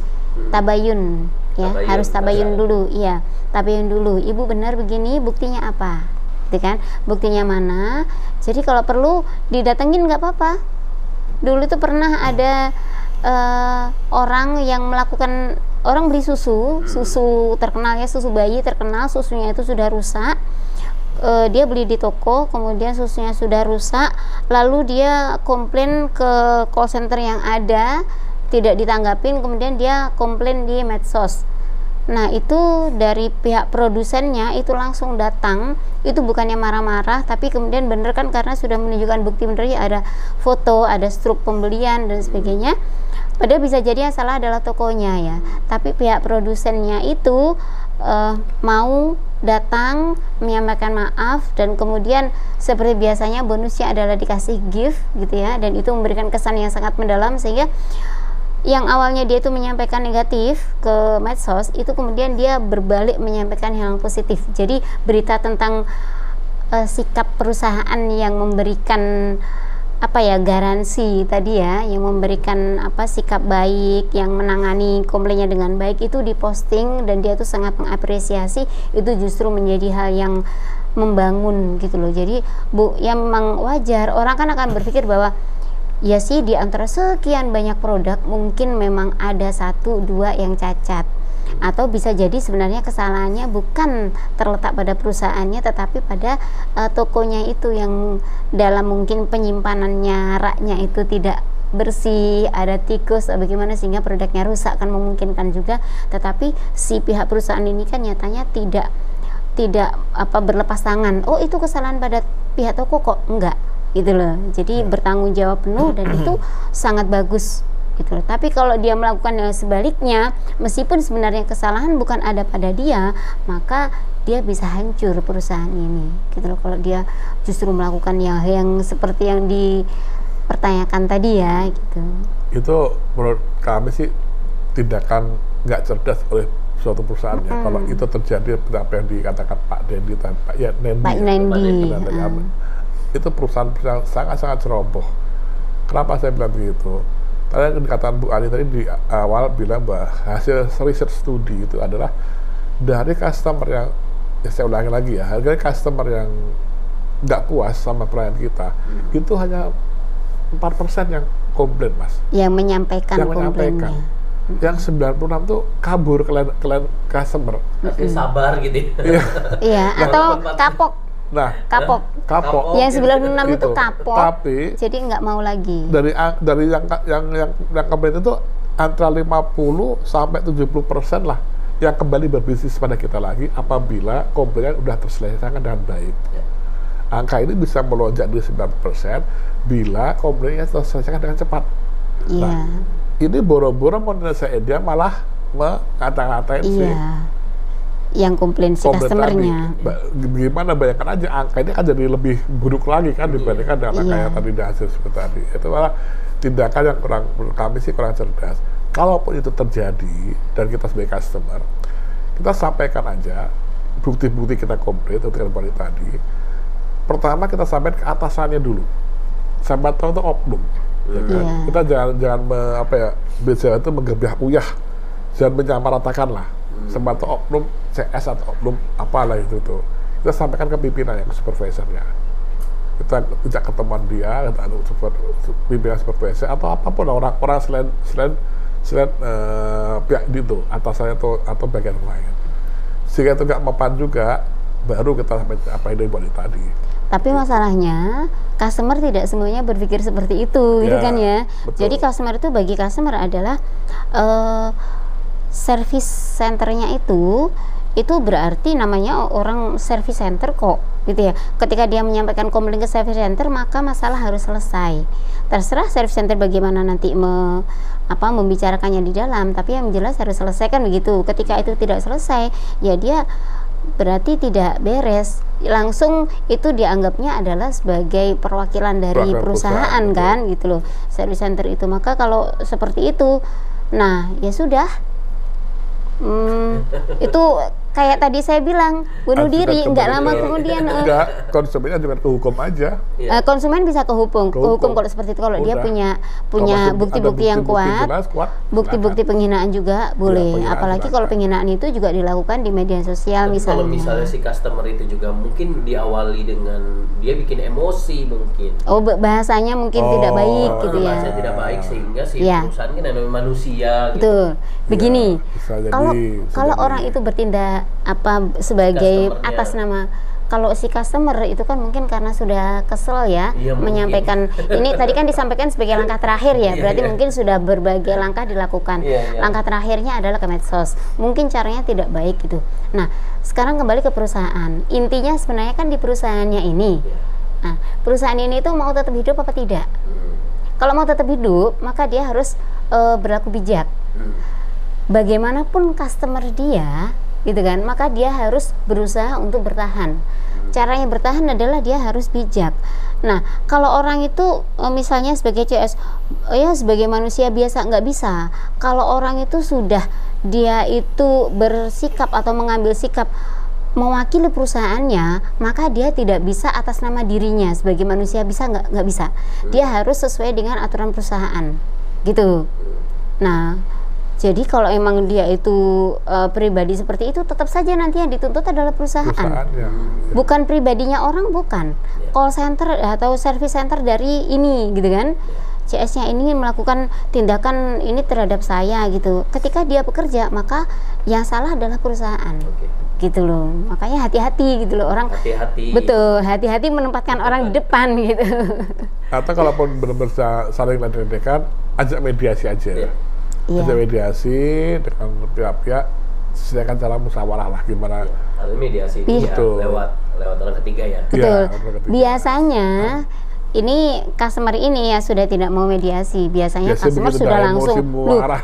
[SPEAKER 2] tabayun ya, harus tabayun dulu, iya, tabayun dulu. Ibu benar begini, buktinya apa, gitu kan? Buktinya mana? Jadi kalau perlu didatengin nggak apa-apa. Dulu itu pernah ada orang yang melakukan, orang beli susu terkenal ya, susu bayi terkenal, susunya itu sudah rusak. Dia beli di toko, kemudian susunya sudah rusak, lalu dia komplain ke call center yang ada, tidak ditanggapin, kemudian dia komplain di medsos. Nah itu dari pihak produsennya itu langsung datang, itu bukannya marah-marah, tapi kemudian bener kan, karena sudah menunjukkan bukti bener ya, ada foto, ada struk pembelian dan sebagainya. Padahal bisa jadi yang salah adalah tokonya ya, tapi pihak produsennya itu mau datang menyampaikan maaf, dan kemudian seperti biasanya bonusnya adalah dikasih gift gitu ya, dan itu memberikan kesan yang sangat mendalam, sehingga yang awalnya dia itu menyampaikan negatif ke medsos, itu kemudian dia berbalik menyampaikan yang positif. Jadi berita tentang sikap perusahaan yang memberikan garansi tadi ya, yang memberikan sikap baik, yang menangani komplainnya dengan baik, itu diposting, dan dia tuh sangat mengapresiasi. Itu justru menjadi hal yang membangun gitu loh. Jadi ya memang wajar, orang kan akan berpikir bahwa ya sih, di antara sekian banyak produk mungkin memang ada 1-2 yang cacat, atau bisa jadi sebenarnya kesalahannya bukan terletak pada perusahaannya, tetapi pada tokonya itu, yang dalam mungkin penyimpanannya raknya itu tidak bersih, ada tikus atau bagaimana, sehingga produknya rusak, kan memungkinkan juga. Tetapi si pihak perusahaan ini kan nyatanya tidak berlepas tangan, oh itu kesalahan pada pihak toko kok, enggak gitu loh. Jadi bertanggung jawab penuh, dan itu sangat bagus gitu loh. Tapi kalau dia melakukan yang sebaliknya, meskipun sebenarnya kesalahan bukan ada pada dia, maka dia bisa hancur perusahaan ini gitu loh, kalau dia justru melakukan yang seperti yang dipertanyakan tadi ya gitu. Itu
[SPEAKER 3] menurut kami sih tindakan nggak cerdas oleh suatu perusahaan ya. Kalau itu terjadi apa yang dikatakan Pak Dendi dan Pak Nendi. Itu perusahaan sangat-sangat ceroboh. Kenapa saya bilang begitu? Tadi dikatakan Bu Ani tadi di awal bilang bahwa hasil research studi itu adalah dari customer yang, saya ulangi lagi ya, harga customer yang nggak puas sama pelayanan kita, itu hanya 4% yang komplain, Mas.
[SPEAKER 2] Yang menyampaikan komplainnya.
[SPEAKER 3] Yang 96 tuh kabur klien customer.
[SPEAKER 1] Tapi sabar gitu.
[SPEAKER 2] Iya, atau kapok.
[SPEAKER 3] Nah, kapok.
[SPEAKER 2] Yang 96 itu kapok.
[SPEAKER 3] Tapi
[SPEAKER 2] jadi nggak mau lagi.
[SPEAKER 3] Dari yang komplain itu antara 50 sampai 70% lah yang kembali berbisnis pada kita lagi apabila komplainnya udah terselesaikan dengan baik. Angka ini bisa melonjak di 90% bila komplainnya terselesaikan dengan cepat. Nah, ini boro-boro mau nyelesain, dia malah ngata-ngatain sih
[SPEAKER 2] yang komplain si customernya.
[SPEAKER 3] Gimana, bayangkan aja angka ini kan jadi lebih buruk lagi kan dibandingkan dengan kayak tadi di hasil seperti tadi. Itu malah tindakan yang menurut kami sih kurang cerdas. Kalaupun itu terjadi dan kita sebagai customer, kita sampaikan aja bukti-bukti kita komplit untuk kembali tadi. Pertama kita sampaikan ke atasannya dulu. Sampai tahu itu oknum. Ya kan? Kita jangan bicara itu menggebiah uyah, jangan menyamaratakan lah. Sampai tahu oknum CS atau oknum apalah itu tuh. Kita sampaikan ke pimpinannya, ke supervisornya. Kita ajak ketemuan dia, kita adu pimpinan supervisor atau apapun orang selain pihak itu atasannya atau bagian lain. Jika itu nggak mempan juga, baru kita sampai apa yang dibuat tadi.
[SPEAKER 2] Tapi masalahnya customer tidak semuanya berpikir seperti itu, gitu kan ya. Betul. Jadi customer itu bagi customer adalah service centernya itu berarti namanya orang service center kok, gitu ya. Ketika dia menyampaikan komplain ke service center, maka masalah harus selesai. Terserah service center bagaimana nanti membicarakannya di dalam, tapi yang jelas harus selesaikan begitu. Ketika itu tidak selesai, ya dia berarti tidak beres. Langsung itu dianggapnya adalah sebagai perwakilan dari perusahaan kan, gitu loh, service center itu. Maka kalau seperti itu, nah ya sudah. Itu kayak tadi saya bilang, bunuh diri, nggak lama kemudian
[SPEAKER 3] konsumennya cuma ke hukum aja.
[SPEAKER 2] Konsumen bisa ke hukum kalau seperti itu, kalau dia punya bukti-bukti yang kuat, bukti-bukti penghinaan juga boleh. Apalagi kalau penghinaan itu juga dilakukan di media sosial.
[SPEAKER 1] Tapi
[SPEAKER 2] misalnya.
[SPEAKER 1] Kalau misalnya si customer itu juga mungkin diawali dengan dia bikin emosi mungkin.
[SPEAKER 2] Bahasanya mungkin tidak baik gitu ya.
[SPEAKER 1] Bahasanya tidak baik sehingga si perusahaan kan ada manusia.
[SPEAKER 2] Betul. Begini,
[SPEAKER 3] jadi,
[SPEAKER 2] kalau orang itu bertindak sebagai atas nama, kalau si customer itu kan mungkin karena sudah kesel ya, menyampaikan ini tadi kan disampaikan sebagai langkah terakhir ya, berarti mungkin sudah berbagai langkah dilakukan. Langkah terakhirnya adalah ke medsos, mungkin caranya tidak baik gitu. Nah, sekarang kembali ke perusahaan, intinya sebenarnya kan di perusahaannya ini. Nah, perusahaan ini itu mau tetap hidup apa tidak? Kalau mau tetap hidup, maka dia harus berlaku bijak. Bagaimanapun customer dia, gitu kan, maka dia harus berusaha untuk bertahan. Caranya bertahan adalah dia harus bijak. Nah, kalau orang itu misalnya sebagai CS, ya sebagai manusia biasa nggak bisa. Kalau orang itu sudah dia itu bersikap atau mengambil sikap mewakili perusahaannya, maka dia tidak bisa atas nama dirinya sebagai manusia, bisa nggak bisa. Dia harus sesuai dengan aturan perusahaan, gitu. Nah, jadi kalau emang dia itu pribadi seperti itu, tetap saja nanti yang dituntut adalah perusahaan. Bukan pribadinya orang, bukan. Call center atau service center dari ini, gitu kan. CS-nya ini melakukan tindakan ini terhadap saya, gitu. Ketika dia bekerja, maka yang salah adalah perusahaan. Gitu loh. Makanya hati-hati gitu loh orang.
[SPEAKER 1] Hati-hati.
[SPEAKER 2] Betul, hati-hati menempatkan orang di depan gitu.
[SPEAKER 3] Atau kalaupun benar-benar saling ledek-ledekan, ajak mediasi aja. Ada mediasi dengan pihak-pihak, sediakan cara musyawarah lah gimana.
[SPEAKER 1] Ada mediasi lewat orang ketiga ya.
[SPEAKER 2] Betul. Biasanya ini customer ini ya sudah tidak mau mediasi. Biasanya customer sudah langsung,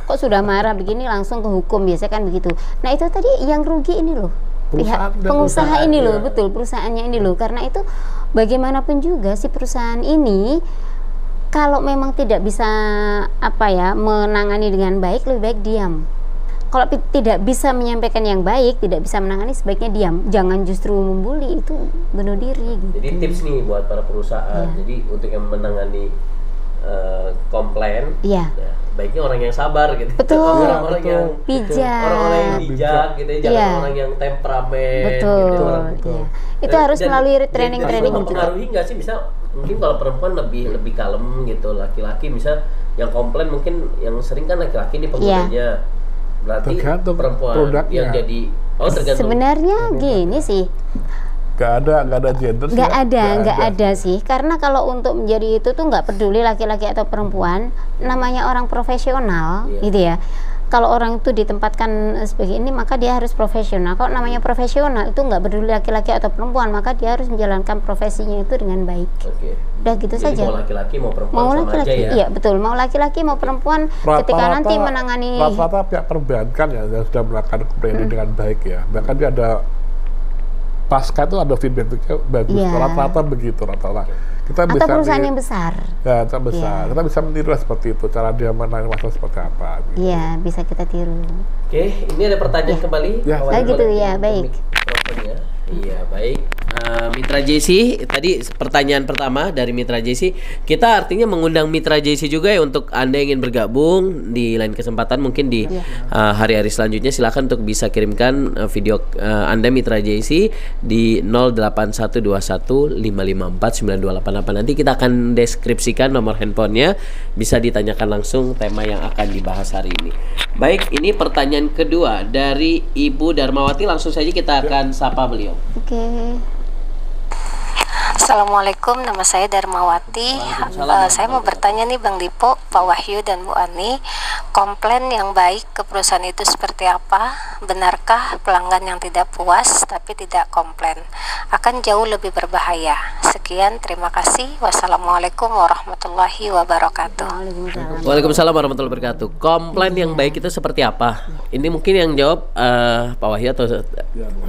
[SPEAKER 2] kok sudah marah begini langsung ke hukum, biasanya kan begitu. Nah itu tadi yang rugi ini loh, pihak pengusaha ini loh, betul, perusahaannya ini loh. Karena itu bagaimanapun juga si perusahaan ini kalau memang tidak bisa menangani dengan baik, lebih baik diam. Kalau tidak bisa menyampaikan yang baik, tidak bisa menangani, sebaiknya diam. Jangan justru membuli, itu bunuh diri. Gitu.
[SPEAKER 1] Jadi tips nih buat para perusahaan. Jadi untuk yang menangani komplain, baiknya orang yang sabar gitu.
[SPEAKER 2] Betul.
[SPEAKER 1] Orang-orang yang
[SPEAKER 2] bijak.
[SPEAKER 1] Orang-orang yang bijak gitu, jangan orang yang temperamen.
[SPEAKER 2] Betul.
[SPEAKER 1] Gitu.
[SPEAKER 2] Itu harus melalui training-training juga.
[SPEAKER 1] Mempengaruhi nggak sih, bisa mungkin kalau perempuan lebih kalem gitu, laki-laki bisa yang komplain mungkin yang sering kan laki-laki nih penggunanya. Berarti
[SPEAKER 3] tergantung
[SPEAKER 1] perempuan
[SPEAKER 3] produknya.
[SPEAKER 1] yang jadi tergantung.
[SPEAKER 2] Sebenarnya gini sih.
[SPEAKER 3] Gak ada gender sih.
[SPEAKER 2] Nggak ada sih. Karena kalau untuk menjadi itu tuh nggak peduli laki-laki atau perempuan, namanya orang profesional, gitu ya. Kalau orang itu ditempatkan sebagai ini, maka dia harus profesional. Kalau namanya profesional itu nggak peduli laki-laki atau perempuan, maka dia harus menjalankan profesinya itu dengan baik. Udah gitu. Jadi saja.
[SPEAKER 1] Mau laki-laki mau perempuan sama aja ya.
[SPEAKER 2] Iya betul. Mau laki-laki mau perempuan, ketika nanti menangani.
[SPEAKER 3] Rata-rata pihak perbankan ya yang sudah melakukan komplain dengan baik ya. Bahkan dia ada pasca itu ada feedbacknya bagus, rata-rata begitu rata-rata. Kita
[SPEAKER 2] atau
[SPEAKER 3] bisa
[SPEAKER 2] perusahaan yang besar.
[SPEAKER 3] Ya, besar. Kita bisa meniru seperti itu, cara dia menangani masalah seperti apa. Gitu.
[SPEAKER 2] Iya, bisa kita tiru.
[SPEAKER 1] Oke, ini ada pertanyaan kembali.
[SPEAKER 3] Ya.
[SPEAKER 2] Gitu ya, baik.
[SPEAKER 1] Iya, baik. Mitra JC, tadi pertanyaan pertama dari Mitra JC, kita artinya mengundang Mitra JC juga ya untuk Anda yang ingin bergabung di lain kesempatan mungkin di hari-hari selanjutnya, silakan untuk bisa kirimkan video Anda Mitra JC di 081215549288. Nanti kita akan deskripsikan nomor handphonenya, bisa ditanyakan langsung tema yang akan dibahas hari ini. Baik, ini pertanyaan kedua dari Ibu Darmawati, langsung saja kita akan sapa beliau.
[SPEAKER 2] Oke.
[SPEAKER 5] Assalamualaikum, nama saya Darmawati. Saya mau bertanya nih Bang Dipo, Pak Wahyu dan Bu Ani, komplain yang baik ke perusahaan itu seperti apa? Benarkah pelanggan yang tidak puas tapi tidak komplain akan jauh lebih berbahaya? Sekian, terima kasih. Wassalamualaikum warahmatullahi wabarakatuh.
[SPEAKER 1] Waalaikumsalam warahmatullahi wabarakatuh. Komplain yang baik itu seperti apa? Ini mungkin yang jawab Pak Wahyu atau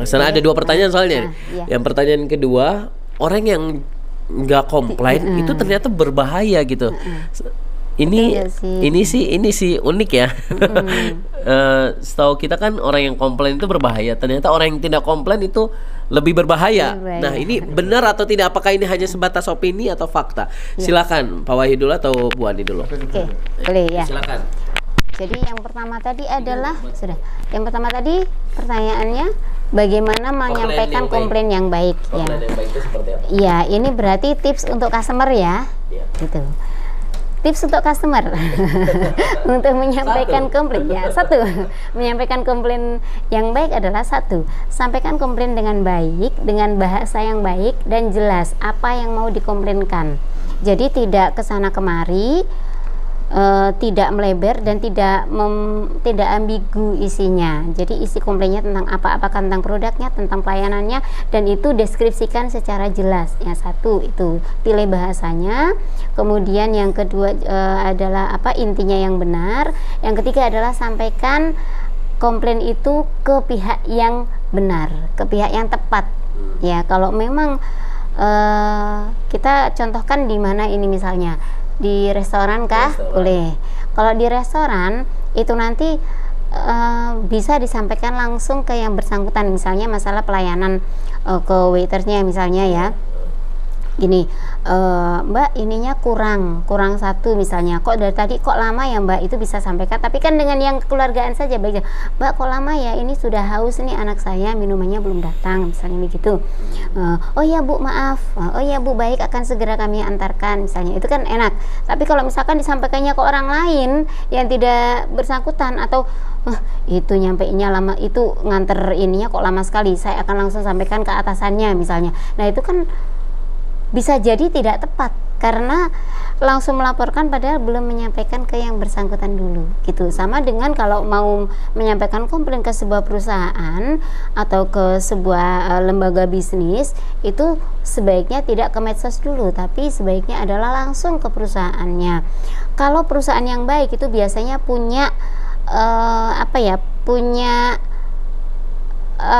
[SPEAKER 1] karena ada dua pertanyaan soalnya. Yang pertanyaan kedua, orang yang nggak komplain itu ternyata berbahaya gitu. Ini sih unik ya. Setahu kita kan orang yang komplain itu berbahaya. Ternyata orang yang tidak komplain itu lebih berbahaya. Nah, ini benar atau tidak? Apakah ini hanya sebatas opini atau fakta? Silakan Pak Wahyu dulu atau Bu Ani dulu.
[SPEAKER 2] Oke, boleh ya.
[SPEAKER 1] Silakan.
[SPEAKER 2] Jadi yang pertama tadi adalah Yang pertama tadi pertanyaannya bagaimana menyampaikan komplain yang baik.
[SPEAKER 1] Komplain yang baik itu seperti apa?
[SPEAKER 2] Iya, ini berarti tips untuk customer ya. Gitu. Tips untuk customer untuk menyampaikan komplain ya. Satu, menyampaikan komplain yang baik adalah sampaikan komplain dengan baik, dengan bahasa yang baik dan jelas apa yang mau dikomplainkan. Jadi tidak kesana kemari, tidak melebar dan tidak ambigu isinya. Jadi isi komplainnya tentang apa tentang produknya, tentang pelayanannya, dan itu deskripsikan secara jelas. Yang satu itu pilih bahasanya. Kemudian yang kedua adalah intinya yang benar. Yang ketiga adalah sampaikan komplain itu ke pihak yang benar, ke pihak yang tepat. Ya, kalau memang kita contohkan di mana ini misalnya di restoran kah? Boleh. Kalau di restoran itu nanti bisa disampaikan langsung ke yang bersangkutan, misalnya masalah pelayanan ke waitersnya misalnya ya. Gini, Mbak ininya kurang satu misalnya, kok dari tadi kok lama ya Mbak, itu bisa sampaikan. Tapi kan dengan yang kekeluargaan saja baiknya, Mbak kok lama ya, ini sudah haus nih anak saya, minumannya belum datang misalnya begitu. Oh ya Bu maaf, oh ya Bu baik, akan segera kami antarkan misalnya, itu kan enak. Tapi kalau misalkan disampaikannya ke orang lain yang tidak bersangkutan, atau itu nyampainya lama, itu nganter ininya kok lama sekali, saya akan langsung sampaikan ke atasannya misalnya. Nah itu kan bisa jadi tidak tepat karena langsung melaporkan padahal belum menyampaikan ke yang bersangkutan dulu gitu. Sama dengan kalau mau menyampaikan komplain ke sebuah perusahaan atau ke sebuah lembaga bisnis, itu sebaiknya tidak ke medsos dulu, tapi sebaiknya adalah langsung ke perusahaannya. Kalau perusahaan yang baik itu biasanya punya punya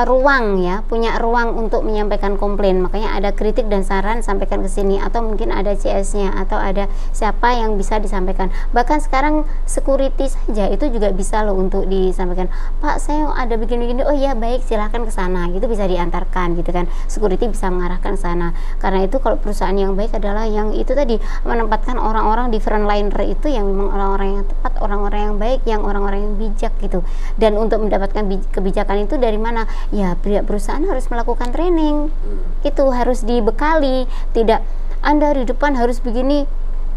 [SPEAKER 2] ruang untuk menyampaikan komplain. Makanya ada kritik dan saran, sampaikan ke sini, atau mungkin ada CS-nya, atau ada siapa yang bisa disampaikan. Bahkan sekarang security saja itu juga bisa loh untuk disampaikan. Pak, saya ada begini-begini. Oh iya baik, silahkan ke sana. Gitu bisa diantarkan gitu kan. Security bisa mengarahkan ke sana. Karena itu kalau perusahaan yang baik adalah yang itu tadi, menempatkan orang-orang di frontliner itu yang memang orang-orang yang tepat, orang-orang yang baik, yang orang-orang yang bijak gitu. Dan untuk mendapatkan kebijakan itu dari mana? Ya pihak perusahaan harus melakukan training, itu harus dibekali. Tidak Anda di depan harus begini,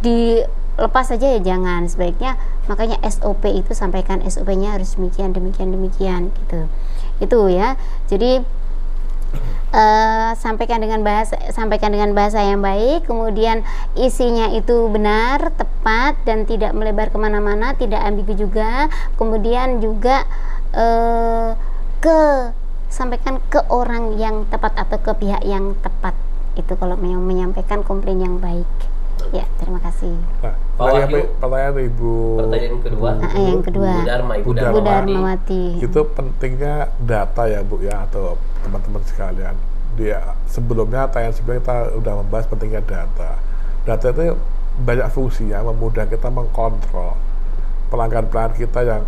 [SPEAKER 2] dilepas saja ya jangan. Sebaiknya makanya SOP itu sampaikan, SOP-nya harus demikian gitu. Itu ya. Jadi sampaikan dengan bahasa yang baik, kemudian isinya itu benar, tepat, dan tidak melebar kemana-mana, tidak ambigu juga. Kemudian juga sampaikan ke orang yang tepat atau ke pihak yang tepat. Itu kalau mau menyampaikan komplain yang baik. Ya, terima kasih.
[SPEAKER 3] Nah, pertanyaan
[SPEAKER 1] Pertanyaan kedua.
[SPEAKER 2] Yang kedua.
[SPEAKER 1] Ibu
[SPEAKER 2] Darmawati.
[SPEAKER 3] Itu pentingnya data ya Bu ya, atau teman-teman sekalian. sebelumnya kita udah membahas pentingnya data. Data itu banyak fungsinya, memudahkan kita mengkontrol pelanggan kita yang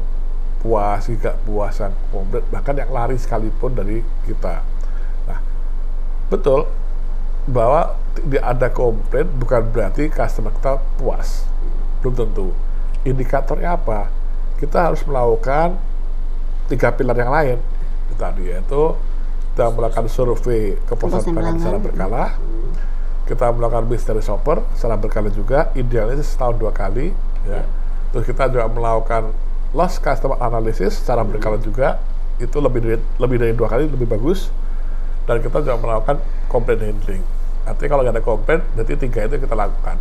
[SPEAKER 3] puas, tidak puas, yang komplit, bahkan yang lari sekalipun dari kita. Nah, betul bahwa tidak ada komplain bukan berarti customer kita puas, belum tentu. Indikatornya apa? Kita harus melakukan 3 pilar yang lain tadi, yaitu kita melakukan survei kepuasan pelanggan secara berkala, kita melakukan mystery shopper secara berkala juga, idealnya setahun 2 kali, ya. Terus kita juga melakukan lost customer analysis secara berkala juga, itu lebih dari 2 kali lebih bagus. Dan kita juga melakukan complaint handling. Artinya kalau nggak ada complaint, berarti 3 itu kita lakukan.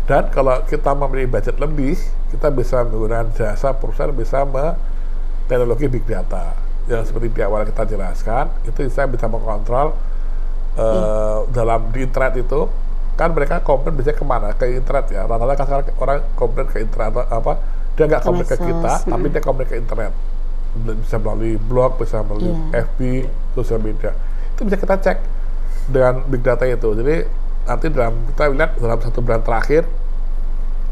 [SPEAKER 3] Dan kalau kita memiliki budget lebih, kita bisa menggunakan jasa perusahaan, bisa teknologi big data. Yang seperti di awal kita jelaskan, itu saya bisa mengontrol dalam di internet itu, kan mereka komplain biasanya kemana? Ke internet ya. Rata-rata sekarang orang komplain ke internet apa? Dia nggak komplain ke kita, tapi dia komplain ke internet. Bisa melalui blog, bisa melalui FB, sosial media. Itu bisa kita cek dengan big data itu. Jadi nanti kita lihat dalam 1 bulan terakhir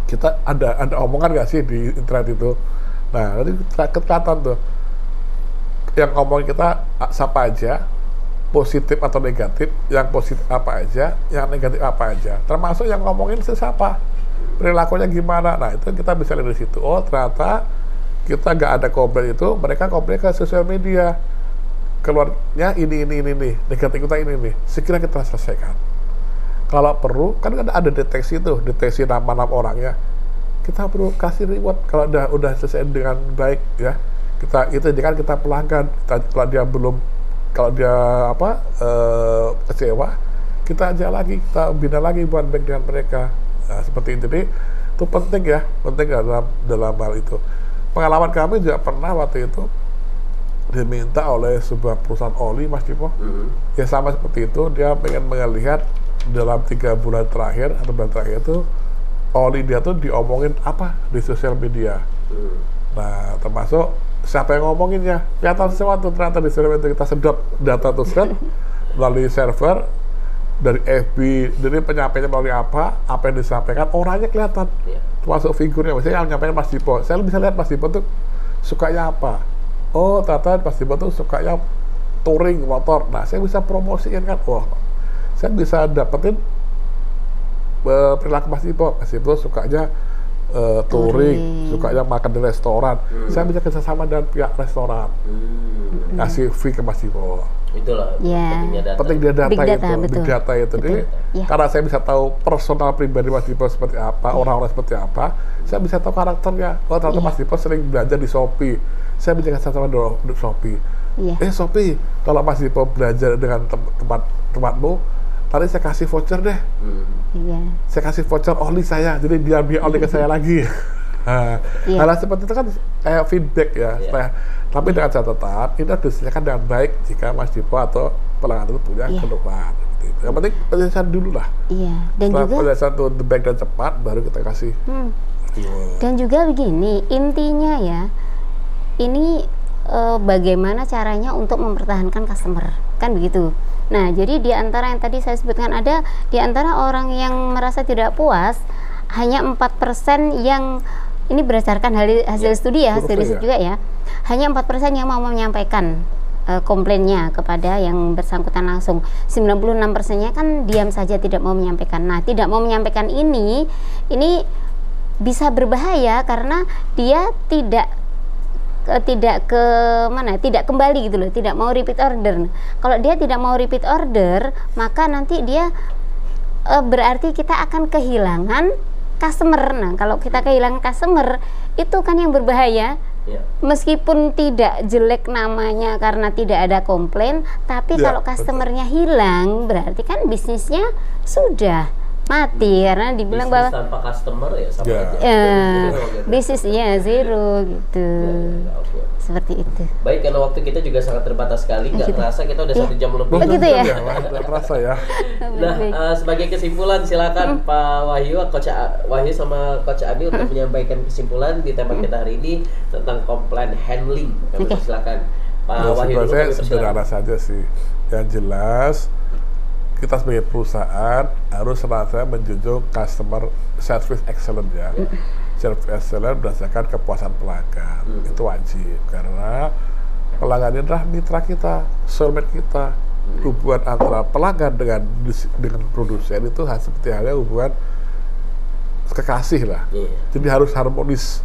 [SPEAKER 3] kita ada omongan nggak sih di internet itu. Nah, nanti kelihatan tuh yang ngomongin kita siapa aja, positif atau negatif, yang positif apa aja, yang negatif apa aja, termasuk yang ngomongin siapa, perilakunya gimana. Nah, itu kita bisa lihat di situ. Oh, ternyata kita nggak ada komplain itu, mereka komplain ke sosial media, keluarnya ini negatif kita ini nih, segera kita selesaikan. Kalau perlu, kan ada deteksi tuh, deteksi nama-nama orangnya, kita perlu kasih reward kalau udah selesai dengan baik, ya. Itu kan kita pelanggan, kalau dia kecewa, kita aja lagi, kita bina lagi buat baik dengan mereka. Nah, seperti itu. Jadi itu penting dalam hal itu. Pengalaman kami juga pernah waktu itu diminta oleh sebuah perusahaan oli, Mas Dipo, ya sama seperti itu. Dia pengen melihat dalam 3 bulan terakhir atau bulan terakhir itu oli dia tuh diomongin apa di sosial media. Nah, termasuk siapa yang ngomonginnya, kelihatan sesuatu. Ternyata di sosial media kita sedot data tuh melalui server dari FB, jadi penyampainya melalui apa yang disampaikan, orangnya kelihatan, termasuk figurnya. Misalnya yang nyampaikan Mas Dipo, saya bisa lihat Mas Dipo tuh sukanya apa. Oh, ternyata Mas Dipo tuh sukanya touring motor. Nah, saya bisa promosiin kan. Wah, saya bisa dapetin perilaku Mas Dipo. Mas Dipo sukanya touring, sukanya makan di restoran. Saya bisa kerjasama dengan pihak restoran, kasih fee ke Mas Dipo.
[SPEAKER 1] Itulah
[SPEAKER 3] pentingnya data. Big data itu. Jadi karena saya bisa tahu personal pribadi Mas Dipo seperti apa, orang-orang seperti apa, saya bisa tahu karakternya. Oh, ternyata Mas Dipo sering belanja di Shopee, saya bisa kerjasama di Shopee. Shopee, kalau Mas Dipo belajar dengan tempatmu, tadi saya kasih voucher deh. Saya kasih voucher oli saya, jadi dia beli oli ke saya lagi. Hal seperti itu kan kayak feedback ya. Tapi dengan catatan, ini harus disediakan dengan baik jika Mas Dipo atau pelanggan itu punya keluhan. Yang penting penjelasan dulu lah.
[SPEAKER 2] Dan
[SPEAKER 3] setelah
[SPEAKER 2] juga
[SPEAKER 3] penjelasan itu baik dan cepat, baru kita kasih.
[SPEAKER 2] Dan juga begini, intinya ya, ini bagaimana caranya untuk mempertahankan customer, kan begitu. Nah, jadi di antara yang tadi saya sebutkan, ada di antara orang yang merasa tidak puas, hanya 4% yang ini berdasarkan hasil studi ya, hasil riset juga ya, hanya 4% yang mau menyampaikan komplainnya kepada yang bersangkutan langsung. 96%-nya kan diam saja, tidak mau menyampaikan. Nah, tidak mau menyampaikan ini bisa berbahaya karena dia tidak kembali gitu loh, tidak mau repeat order. Kalau dia tidak mau repeat order, maka nanti dia berarti kita akan kehilangan customer. Nah, kalau kita kehilangan customer, itu kan yang berbahaya. Meskipun tidak jelek namanya karena tidak ada komplain, tapi kalau customernya hilang, berarti kan bisnisnya sudah mati, karena dibilang
[SPEAKER 1] bisnis
[SPEAKER 2] bahwa
[SPEAKER 1] tanpa customer ya sama aja.
[SPEAKER 2] bisnisnya zero gitu. Seperti itu.
[SPEAKER 1] Baik, karena waktu kita juga sangat terbatas sekali, nggak terasa kita udah 1 jam lebih.
[SPEAKER 2] Begitu ya?
[SPEAKER 3] Nggak terasa ya.
[SPEAKER 1] Nah, sebagai kesimpulan silakan Pak Wahyu, Coach Wahyu sama Coach Abi untuk menyampaikan kesimpulan di tema kita hari ini tentang complaint handling. Silakan Pak Wahyu dulu.
[SPEAKER 3] Saya sederhana saja sih. Yang jelas kita sebagai perusahaan harus senantiasa menjunjung customer service excellence ya. Service excellence berdasarkan kepuasan pelanggan. Itu wajib karena pelanggan ini adalah mitra kita, soulmate kita. Hubungan antara pelanggan dengan produsen itu seperti halnya hubungan kekasih lah. Jadi harus harmonis.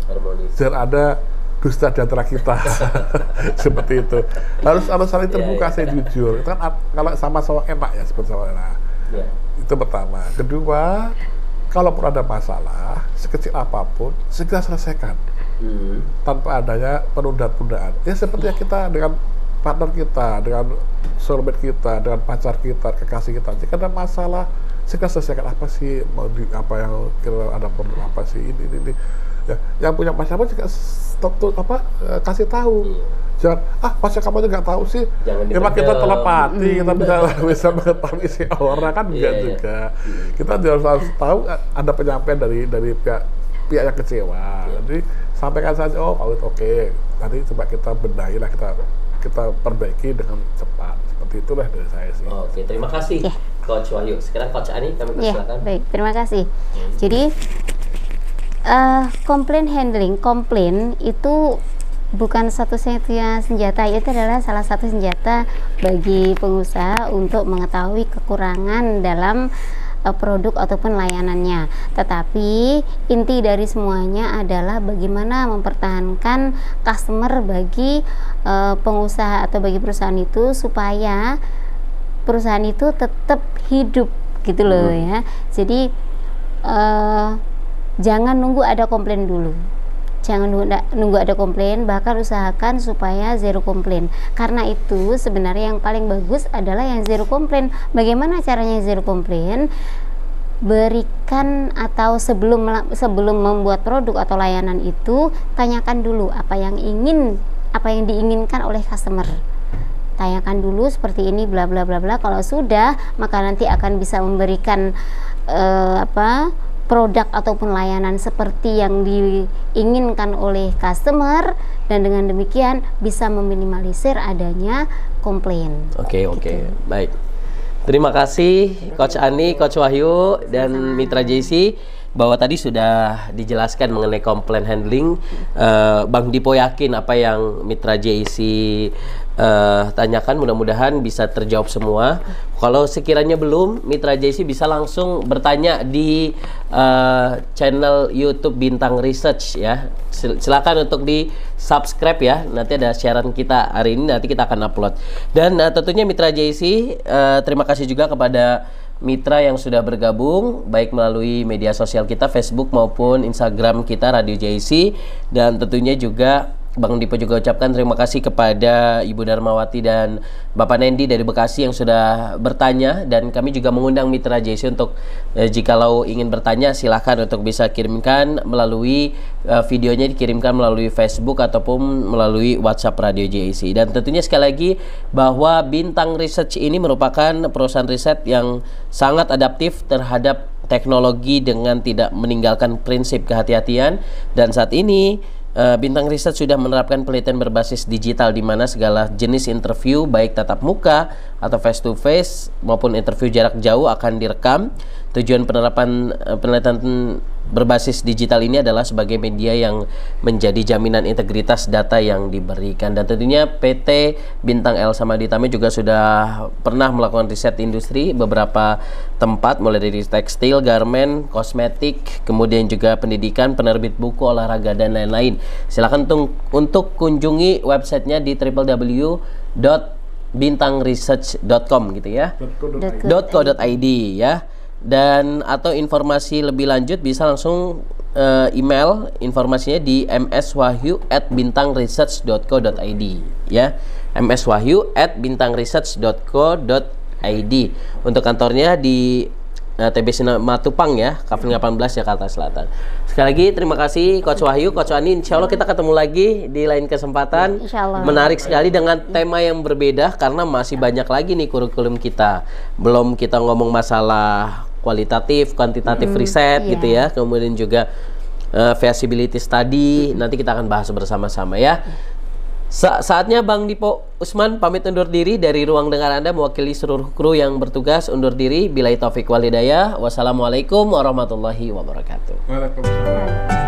[SPEAKER 3] Jangan ada dusta di antara kita. Seperti itu. Harus saling terbuka, saya jujur. Itu kan kalau sama-sama enak ya, seperti sama enak. Itu pertama. Kedua, kalaupun ada masalah sekecil apapun, segera selesaikan. Tanpa adanya penundaan-penundaan. Ya seperti yang kita dengan partner kita, dengan soulmate kita, dengan pacar kita, kekasih kita. Jika ada masalah, segera selesaikan. Apa sih apa yang kira ada problem apa sih ini. Ya, yang punya masalah juga kasih tahu. Jangan masa kamu juga nggak tahu sih. Memang kita telepati, kita bisa mengetahui si orang kan enggak juga. Kita harus tahu ada penyampaian dari pihak yang kecewa. Jadi sampaikan saja, oke. Nanti coba kita benahi lah, kita perbaiki dengan cepat. Seperti itulah dari saya sih.
[SPEAKER 1] Oke, terima kasih Coach Wahyu. Sekarang Coach Ani, kami persilakan.
[SPEAKER 2] Baik, terima kasih. Jadi komplain itu bukan satu-satunya senjata, itu adalah salah satu senjata bagi pengusaha untuk mengetahui kekurangan dalam produk ataupun layanannya. Tetapi inti dari semuanya adalah bagaimana mempertahankan customer bagi pengusaha atau bagi perusahaan itu supaya perusahaan itu tetap hidup gitu loh ya. Jadi jangan nunggu ada komplain dulu. Jangan nunggu ada komplain, bahkan usahakan supaya zero komplain. Karena itu sebenarnya yang paling bagus adalah yang zero komplain. Bagaimana caranya zero komplain? Berikan atau sebelum membuat produk atau layanan itu, tanyakan dulu apa yang diinginkan oleh customer. Tanyakan dulu seperti ini bla bla bla bla. Kalau sudah, maka nanti akan bisa memberikan produk ataupun layanan seperti yang diinginkan oleh customer, dan dengan demikian bisa meminimalisir adanya komplain.
[SPEAKER 1] Oke, baik. Terima kasih Coach Ani, Coach Wahyu, dan Mitra JC, bahwa tadi sudah dijelaskan mengenai komplain handling. Bang Dipo yakin apa yang Mitra JC tanyakan mudah-mudahan bisa terjawab semua. Kalau sekiranya belum, Mitra JC bisa langsung bertanya di channel YouTube Bintang Research ya. Silakan untuk di subscribe ya. Nanti ada siaran kita hari ini, nanti kita akan upload. Dan tentunya Mitra JC, terima kasih juga kepada mitra yang sudah bergabung baik melalui media sosial kita, Facebook maupun Instagram kita Radio JC. Dan tentunya juga Bang Dipo juga ucapkan terima kasih kepada Ibu Darmawati dan Bapak Nendi dari Bekasi yang sudah bertanya, dan kami juga mengundang Mitra JC untuk jikalau ingin bertanya silahkan untuk bisa kirimkan melalui videonya, dikirimkan melalui Facebook ataupun melalui WhatsApp Radio JC. Dan tentunya sekali lagi bahwa Bintang Research ini merupakan perusahaan riset yang sangat adaptif terhadap teknologi dengan tidak meninggalkan prinsip kehati-hatian. Dan saat ini Bintang Research sudah menerapkan penelitian berbasis digital, di mana segala jenis interview baik tatap muka atau face to face maupun interview jarak jauh akan direkam. Tujuan penerapan penelitian berbasis digital ini adalah sebagai media yang menjadi jaminan integritas data yang diberikan. Dan tentunya PT Bintang El Samaditame juga sudah pernah melakukan riset industri beberapa tempat, mulai dari tekstil, garmen, kosmetik, kemudian juga pendidikan, penerbit buku, olahraga, dan lain-lain. Silakan untuk kunjungi websitenya di www.bintangresearch.com gitu ya, .co.id ya. Dan atau informasi lebih lanjut bisa langsung email informasinya di mswahyu@bintangresearch.co.id ya, mswahyu@bintangresearch.co.id. Untuk kantornya di TBC Matupang ya, Kavling 18 Jakarta Selatan. Sekali lagi terima kasih Coach Wahyu, Coach Ani. Insya Allah kita ketemu lagi di lain kesempatan. Menarik sekali dengan tema yang berbeda karena masih banyak lagi nih kurikulum kita. Belum kita ngomong masalah kualitatif, kuantitatif riset gitu ya. Kemudian juga feasibility study. Nanti kita akan bahas bersama-sama ya. Saatnya Bang Dipo Usman pamit undur diri dari ruang dengar Anda, mewakili seluruh kru yang bertugas undur diri. Billahi taufik wal hidayah. Wassalamualaikum warahmatullahi wabarakatuh.
[SPEAKER 3] Waalaikumsalam.